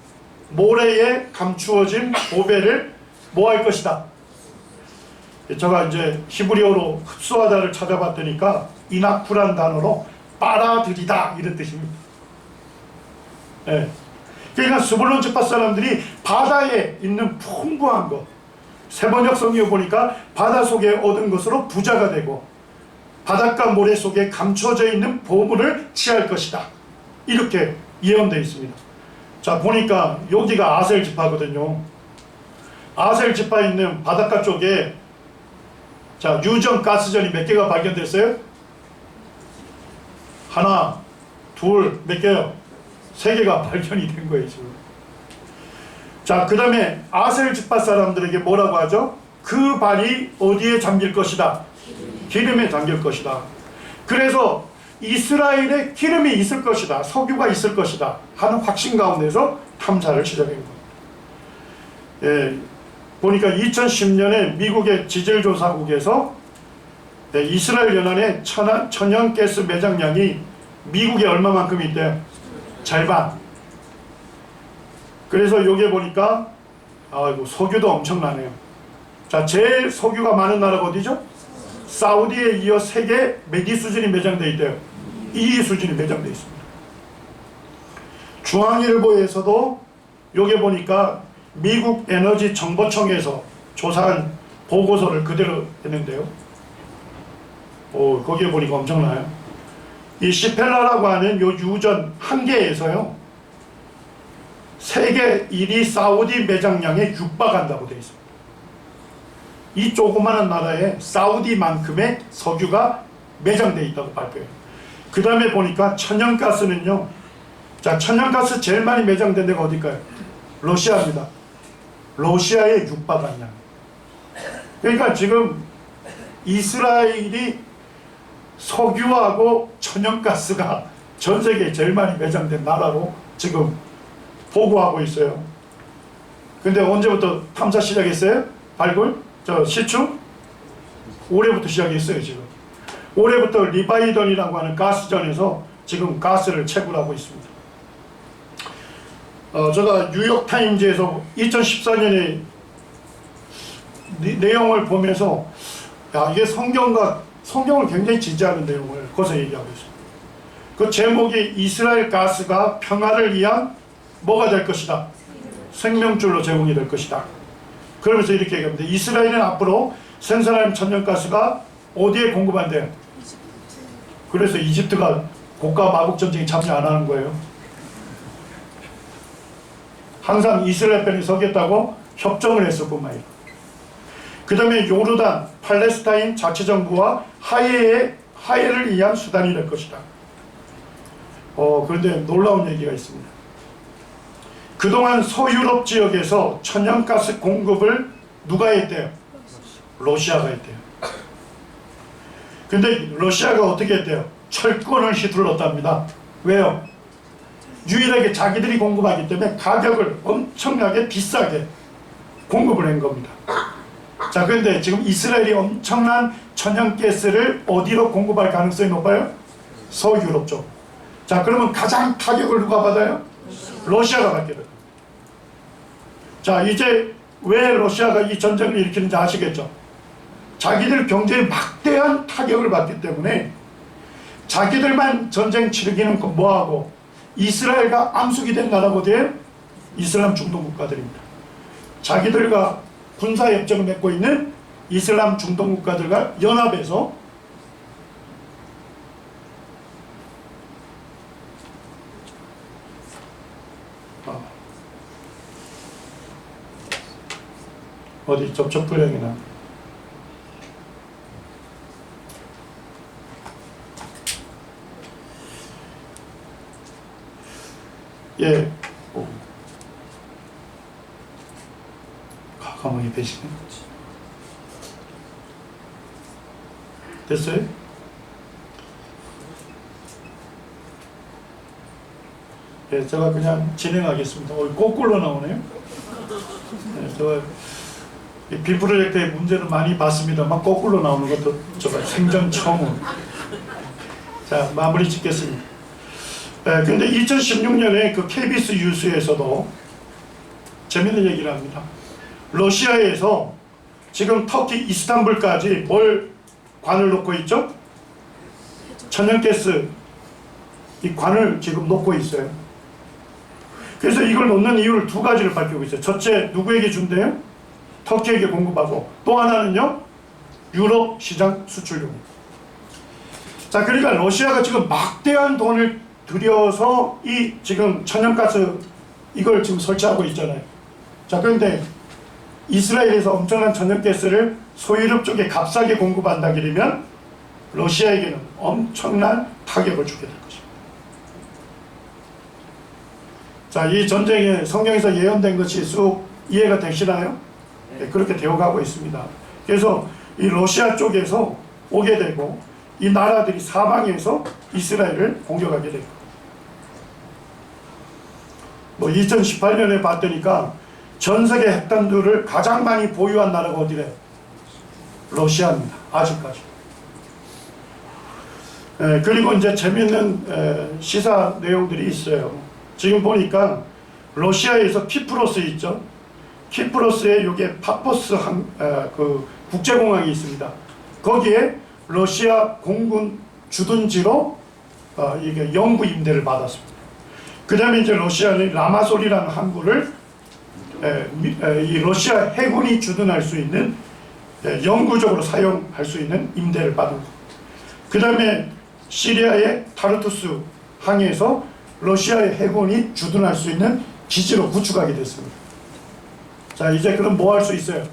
모래에 감추어진 보배를 뭐 할 것이다. 제가 이제 히브리어로 흡수하다를 찾아봤더니까 이나쿠란 단어로 빨아들이다 이런 뜻입니다. 그러니까 스불론 지파 사람들이 바다에 있는 풍부한 것, 세번역 성경에 보니까 바다 속에 얻은 것으로 부자가 되고 바닷가 모래 속에 감춰져 있는 보물을 취할 것이다. 이렇게 예언되어 있습니다. 자, 보니까 여기가 아셀 지파거든요. 아셀 지파에 있는 바닷가 쪽에 자, 유전 가스전이 몇 개가 발견됐어요? 하나, 둘, 몇 개요? 3개가 발견이 된 거예요, 지금. 자, 그 다음에 아셀 지파 사람들에게 뭐라고 하죠? 그 발이 어디에 잠길 것이다? 기름에 잠길 것이다. 그래서 이스라엘에 기름이 있을 것이다, 석유가 있을 것이다 하는 확신 가운데서 탐사를 시작한 거예요. 보니까 2010년에 미국의 지질조사국에서 이스라엘 연안의 천연가스 매장량이 미국에 얼마만큼 있대요? 절반. 그래서 여기에 보니까 석유도 엄청나네요. 자, 제일 석유가 많은 나라가 어디죠? 사우디에 이어 세계 몇 위 수준이 매장되어 있대요? 2위 수준이 매장되어 있습니다. 중앙일보에서도 여기 보니까 미국 에너지 정보청에서 조사한 보고서를 그대로 했는데요. 거기에 보니까 엄청나요. 이 시펠라라고 하는 요 유전 한 개에서요, 세계 1위 사우디 매장량에 육박한다고 되어 있습니다. 이 조그마한 나라에 사우디만큼의 석유가 매장되어 있다고 발표해요. 그 다음에 보니까 천연가스는요, 자, 천연가스 제일 많이 매장된 데가 어딜까요? 러시아입니다. 러시아에 육박한 양. 그러니까 지금 이스라엘이 석유하고 천연가스가 전 세계에 제일 많이 매장된 나라로 지금 보고하고 있어요. 근데 언제부터 탐사 시작했어요? 발굴? 시추? 올해부터 시작했어요, 지금. 올해부터 리바이던이라고 하는 가스전에서 지금 가스를 채굴하고 있습니다. 제가 뉴욕타임즈에서 2014년에 내용을 보면서 이게 성경을 굉장히 지지하는 내용을 거기서 얘기하고 있습니다. 그 제목이 이스라엘 가스가 평화를 위한 뭐가 될 것이다? 생명줄로 제공이 될 것이다. 그러면서 이렇게 얘기합니다. 이스라엘은 앞으로 생산하는 천연가스가 어디에 공급한대요? 그래서 이집트가 고가 마국 전쟁에 참여 안 하는 거예요. 항상 이스라엘 편에 서겠다고 협정을 했을 뿐만이에요. 그 다음에 요르단, 팔레스타인 자치정부와 화해를 위한 수단이 될 것이다. 그런데 놀라운 얘기가 있습니다. 그동안 서유럽 지역에서 천연가스 공급을 누가 했대요? 러시아가 했대요. 근데 러시아가 어떻게 했대요? 철권을 휘둘렀답니다. 왜요? 유일하게 자기들이 공급하기 때문에 가격을 엄청나게 비싸게 공급을 한 겁니다. 자, 그런데 지금 이스라엘이 엄청난 천연가스를 어디로 공급할 가능성이 높아요? 서유럽 쪽. 자, 그러면 가장 타격을 누가 받아요? 러시아가 받게 돼요. 자, 이제 왜 러시아가 이 전쟁을 일으키는지 아시겠죠? 자기들 경제에 막대한 타격을 받기 때문에 자기들만 전쟁 치르기는 뭐하고 이스라엘과 암숙이 된 나라고 된 이슬람 중동 국가들입니다. 자기들과 군사협정을 맺고 있는 이슬람 중동 국가들과 연합해서 어디 접촉 불량이나 예. 가만히 계시네. 됐어요? 예, 제가 그냥 진행하겠습니다. 거꾸로 나오네요. 예, 제가 이 빌 프로젝트의 문제를 많이 봤습니다만 거꾸로 나오는 것도 제가 생전 처음. 자, 마무리 짓겠습니다. 근데 2016년에 그 KBS 뉴스에서도 재밌는 얘기를 합니다. 러시아에서 지금 터키 이스탄불까지 뭘 관을 놓고 있죠? 천연가스 이 관을 지금 놓고 있어요. 그래서 이걸 놓는 이유를 두 가지를 밝히고 있어요. 첫째, 누구에게 준대요? 터키에게 공급하고, 또 하나는요, 유럽 시장 수출용. 자, 그러니까 러시아가 지금 막대한 돈을 들여서 이 지금 천연가스 이걸 지금 설치하고 있잖아요. 자, 그런데 이스라엘에서 엄청난 천연가스를 소유럽 쪽에 값싸게 공급한다 그러면 러시아에게는 엄청난 타격을 주게 될 것입니다. 자, 이 전쟁에 성경에서 예언된 것이 쑥 이해가 되시나요? 네, 그렇게 되어가고 있습니다. 그래서 이 러시아 쪽에서 오게 되고 이 나라들이 사방에서 이스라엘을 공격하게 되고, 뭐 2018년에 봤더니까 전 세계 핵탄두를 가장 많이 보유한 나라가 어디래? 러시아입니다. 아직까지. 그리고 이제 재밌는 시사 내용들이 있어요. 지금 보니까 러시아에서 키프로스 있죠. 키프로스에 요게 파포스 그 국제공항이 있습니다. 거기에 러시아 공군 주둔지로 이게 영구 임대를 받았습니다. 그 다음에 이제 러시아는 라마솔이라는 항구를 이 러시아 해군이 주둔할 수 있는 영구적으로 사용할 수 있는 임대를 받은 겁니다. 그 다음에 시리아의 타르투스 항에서 러시아의 해군이 주둔할 수 있는 기지로 구축하게 됐습니다. 자, 이제 그럼 뭐 할 수 있어요?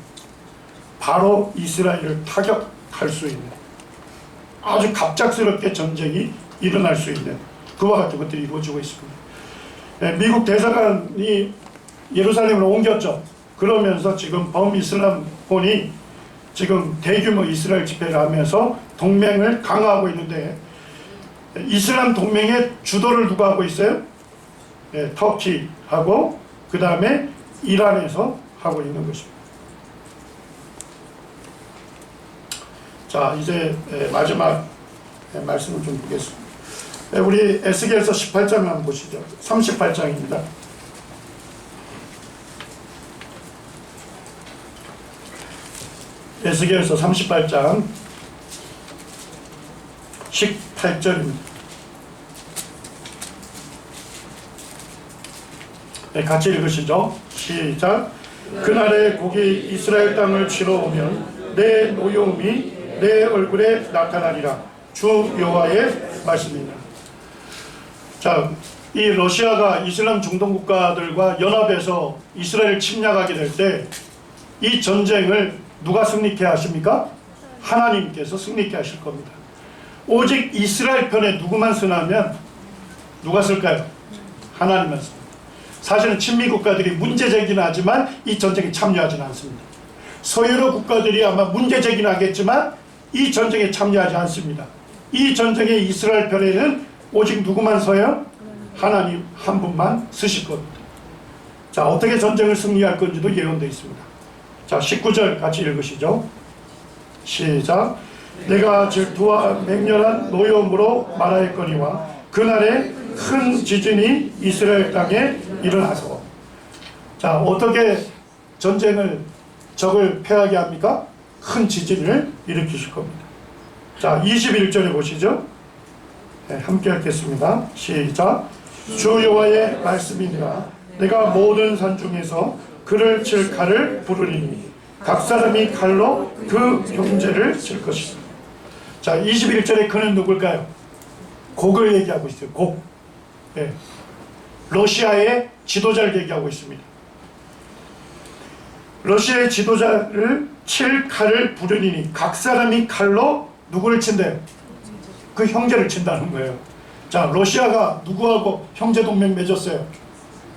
바로 이스라엘을 타격할 수 있는, 아주 갑작스럽게 전쟁이 일어날 수 있는 그와 같은 것들이 이루어지고 있습니다. 미국 대사관이 예루살렘으로 옮겼죠. 그러면서 지금 범이슬람권이 지금 대규모 이스라엘 집회를 하면서 동맹을 강화하고 있는데, 이슬람 동맹의 주도를 누가 하고 있어요? 터키하고 그 다음에 이란에서 하고 있는 것입니다. 자, 이제 마지막 말씀을 좀 보겠습니다. 우리 에스겔서 18장을 한번 보시죠. 38장입니다. 에스겔서 38장 18절입니다. 네, 같이 읽으시죠. 시작. 그날에 곡이 이스라엘 땅을 치러 오면 내 노여움이 내 얼굴에 나타나리라. 주 여호와의 말씀입니다. 자, 이 러시아가 이슬람 중동 국가들과 연합해서 이스라엘을 침략하게 될 때 이 전쟁을 누가 승리케 하십니까? 하나님께서 승리케 하실 겁니다. 오직 이스라엘 편에 누구만 서냐면 누가 쓸까요? 하나님만 씁니다. 사실은 친미 국가들이 문제 제기는 하지만 이 전쟁에 참여하지는 않습니다. 서유럽 국가들이 아마 문제 제기는 하겠지만 이 전쟁에 참여하지 않습니다. 이 전쟁에 이스라엘 편에는 오직 누구만 서요? 하나님 한 분만 쓰실 겁니다. 자, 어떻게 전쟁을 승리할 건지도 예언되어 있습니다. 자, 19절 같이 읽으시죠. 시작. 내가 질투와 맹렬한 노여움으로 말하였거니와 그날에 큰 지진이 이스라엘 땅에 일어나서. 자, 어떻게 전쟁을 적을 패하게 합니까? 큰 지진을 일으키실 겁니다. 자, 21절에 보시죠. 네, 함께 읽겠습니다. 시작. 주 여호와의 말씀이니라. 내가 모든 산 중에서 그를 칠 칼을 부르리니 각 사람이 칼로 그 형제를 칠 것이다. 자, 21절에 그는 누굴까요? 곡을 얘기하고 있어요. 곡. 네. 러시아의 지도자를 얘기하고 있습니다. 러시아의 지도자를 칠 칼을 부르리니 각 사람이 칼로 누구를 친대요? 그 형제를 친다는 거예요. 자, 러시아가 누구하고 형제 동맹 맺었어요?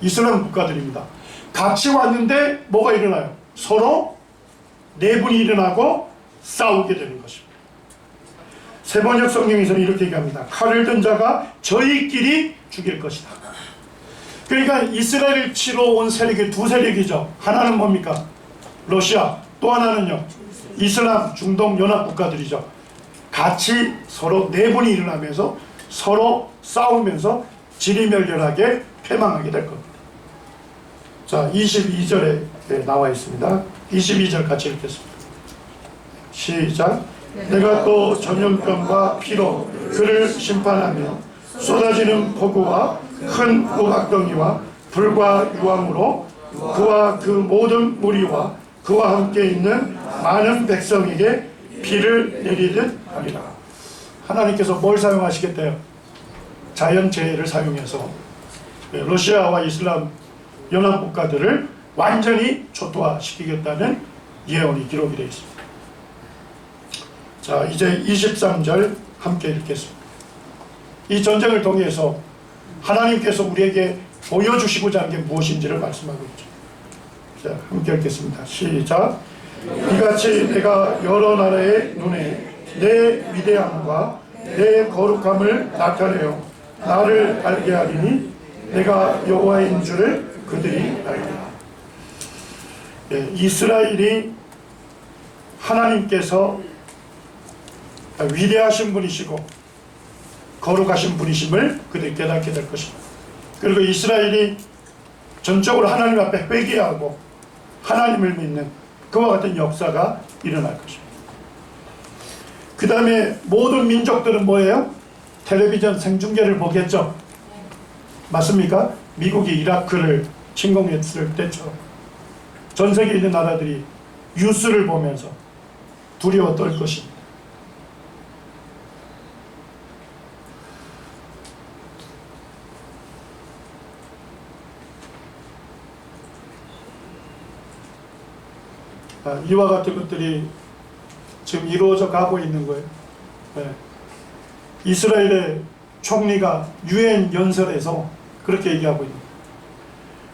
이슬람 국가들입니다. 같이 왔는데 뭐가 일어나요? 서로 내분이 일어나고 싸우게 되는 것입니다. 세번역 성경에서는 이렇게 얘기합니다. 칼을 든 자가 저희끼리 죽일 것이다. 그러니까 이스라엘을 치러 온 세력이 두 세력이죠. 하나는 뭡니까? 러시아. 또 하나는요, 이슬람 중동 연합 국가들이죠. 같이 서로 내분이 일어나면서 서로 싸우면서 지리멸렬하게 패망하게 될 겁니다. 자, 22절에 나와 있습니다. 22절 같이 읽겠습니다. 시작. 내가 또 전염병과 피로 그를 심판하며 쏟아지는 폭우와 큰 우박덩이와 불과 유황으로 그와 그 모든 무리와 그와 함께 있는 많은 백성에게 비를 내리듯 하리라. 하나님께서 뭘 사용하시겠대요? 자연재해를 사용해서 러시아와 이슬람 연합국가들을 완전히 초토화시키겠다는 예언이 기록이 되어 있습니다. 자, 이제 23절 함께 읽겠습니다. 이 전쟁을 통해서 하나님께서 우리에게 보여주시고자 하는 게 무엇인지를 말씀하고 있죠. 자, 함께 읽겠습니다. 시작. 이같이 내가 여러 나라의 눈에 내 위대함과 내 거룩함을 나타내어 나를 알게 하리니 내가 여호와인 줄을 그들이 알리라. 이스라엘이 하나님께서 위대하신 분이시고 거룩하신 분이심을 그들이 깨닫게 될 것입니다. 그리고 이스라엘이 전적으로 하나님 앞에 회개하고 하나님을 믿는 그와 같은 역사가 일어날 것입니다. 그 다음에 모든 민족들은 뭐예요? 텔레비전 생중계를 보겠죠. 맞습니까? 미국이 이라크를 침공했을 때처럼 전 세계에 있는 나라들이 뉴스를 보면서 두려워 떨 것입니다. 이와 같은 것들이 지금 이루어져 가고 있는 거예요. 네. 이스라엘의 총리가 유엔 연설에서 그렇게 얘기하고 있는 거예요.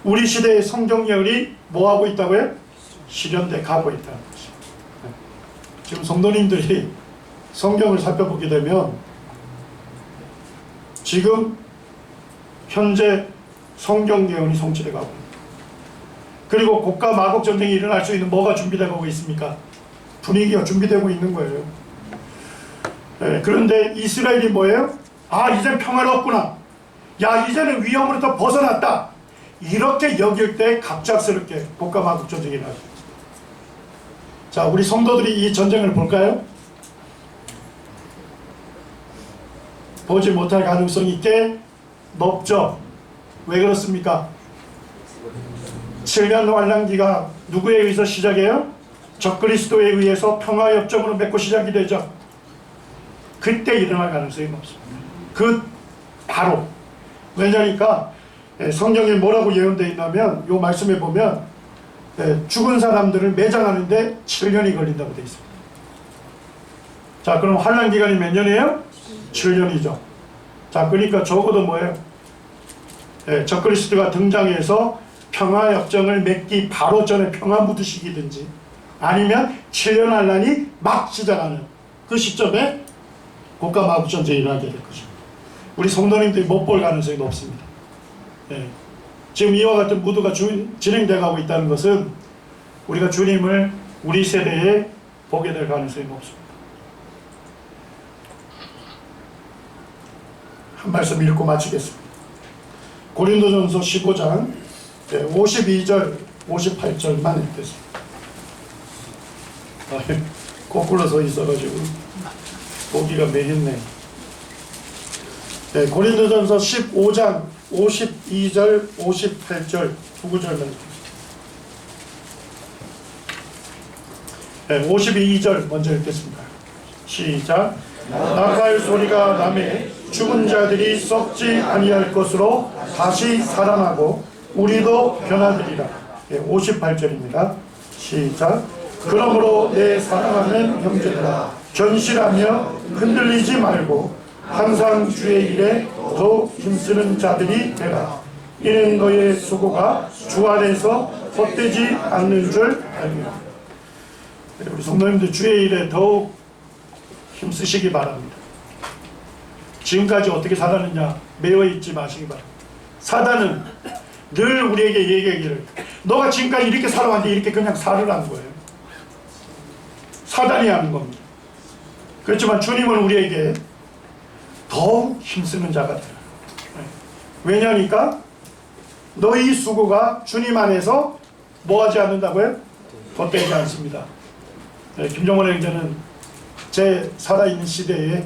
우리 시대의 성경 예언이 뭐하고 있다고요? 실현돼 가고 있다는 것이죠. 네. 지금 성도님들이 성경을 살펴보게 되면 지금 현재 성경 예언이 성취돼 가고 있습니다. 그리고 국가 마국 전쟁이 일어날 수 있는 뭐가 준비되고 있습니까? 분위기가 준비되고 있는 거예요. 네, 그런데 이스라엘이 뭐예요? 아, 이제 평화롭구나. 야, 이제는 위험으로부터 벗어났다. 이렇게 여길 때 갑작스럽게 국가 마국 전쟁이 일어나죠. 자, 우리 성도들이 이 전쟁을 볼까요? 보지 못할 가능성이 꽤 높죠. 왜 그렇습니까? 7년 환란기가 누구에 의해서 시작해요? 적그리스도에 의해서 평화협정으로 맺고 시작이 되죠. 그때 일어날 가능성이 높습니다. 바로 왜냐니까 성경에 뭐라고 예언되어 있냐면 이 말씀에 보면 죽은 사람들을 매장하는데 7년이 걸린다고 되어 있습니다. 자, 그럼 환란기간이 몇 년이에요? 7년이죠. 자, 그러니까 적어도 뭐예요? 적그리스도가 등장해서 평화협정을 맺기 바로 전에 평화무드시기든지 아니면 7년 환란이 막 시작하는 그 시점에 국가 마국전쟁이 일어나게 될 것입니다. 우리 성도님들이 못 볼 가능성이 높습니다. 지금 이와 같은 무드가 진행되어 가고 있다는 것은 우리가 주님을 우리 세대에 보게 될 가능성이 높습니다. 한 말씀 읽고 마치겠습니다. 고린도전서 15장 52절 58절만 읽겠습니다. 거꾸로 서 있어가지고 보기가 매했네. 고린도전서 15장 52절 58절 두 구절만 읽겠습니다. 52절 먼저 읽겠습니다. 시작. 나팔 소리가 나매 죽은 자들이 썩지 아니할 것으로 다시 살아나고 우리도 변화되리라. 58절입니다. 시작. 그러므로 내 사랑하는 형제들아 견실하며 흔들리지 말고 항상 주의 일에 더욱 힘쓰는 자들이 되라. 이는 너의 수고가 주 안에서 헛되지 않는 줄 알며. 우리 성도님들 주의 일에 더욱 힘쓰시기 바랍니다. 지금까지 어떻게 살았느냐 매여 있지 마시기 바랍니다. 사단은 늘 우리에게 얘기하기를 너가 지금까지 이렇게 살아왔는데 이렇게 그냥 살으라는 거예요. 사단이 하는 겁니다. 그렇지만 주님은 우리에게 더욱 힘쓰는 자가 되라. 왜냐니까 너희 수고가 주님 안에서 뭐하지 않는다고요? 덧되지 않습니다. 김정원 형제는 제 살아있는 시대에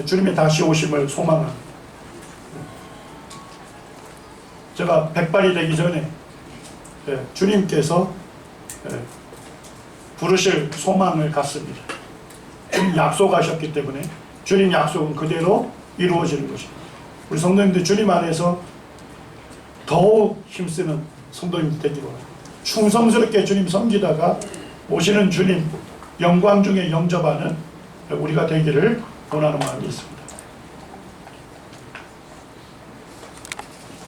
주님의 다시 오심을 소망합니다. 제가 백발이 되기 전에 주님께서 부르실 소망을 갖습니다. 주님 약속하셨기 때문에 주님 약속은 그대로 이루어지는 것입니다. 우리 성도님들 주님 안에서 더욱 힘쓰는 성도님들 되기로 합니다. 충성스럽게 주님 섬기다가 오시는 주님 영광 중에 영접하는 우리가 되기를 원하는 마음이 있습니다.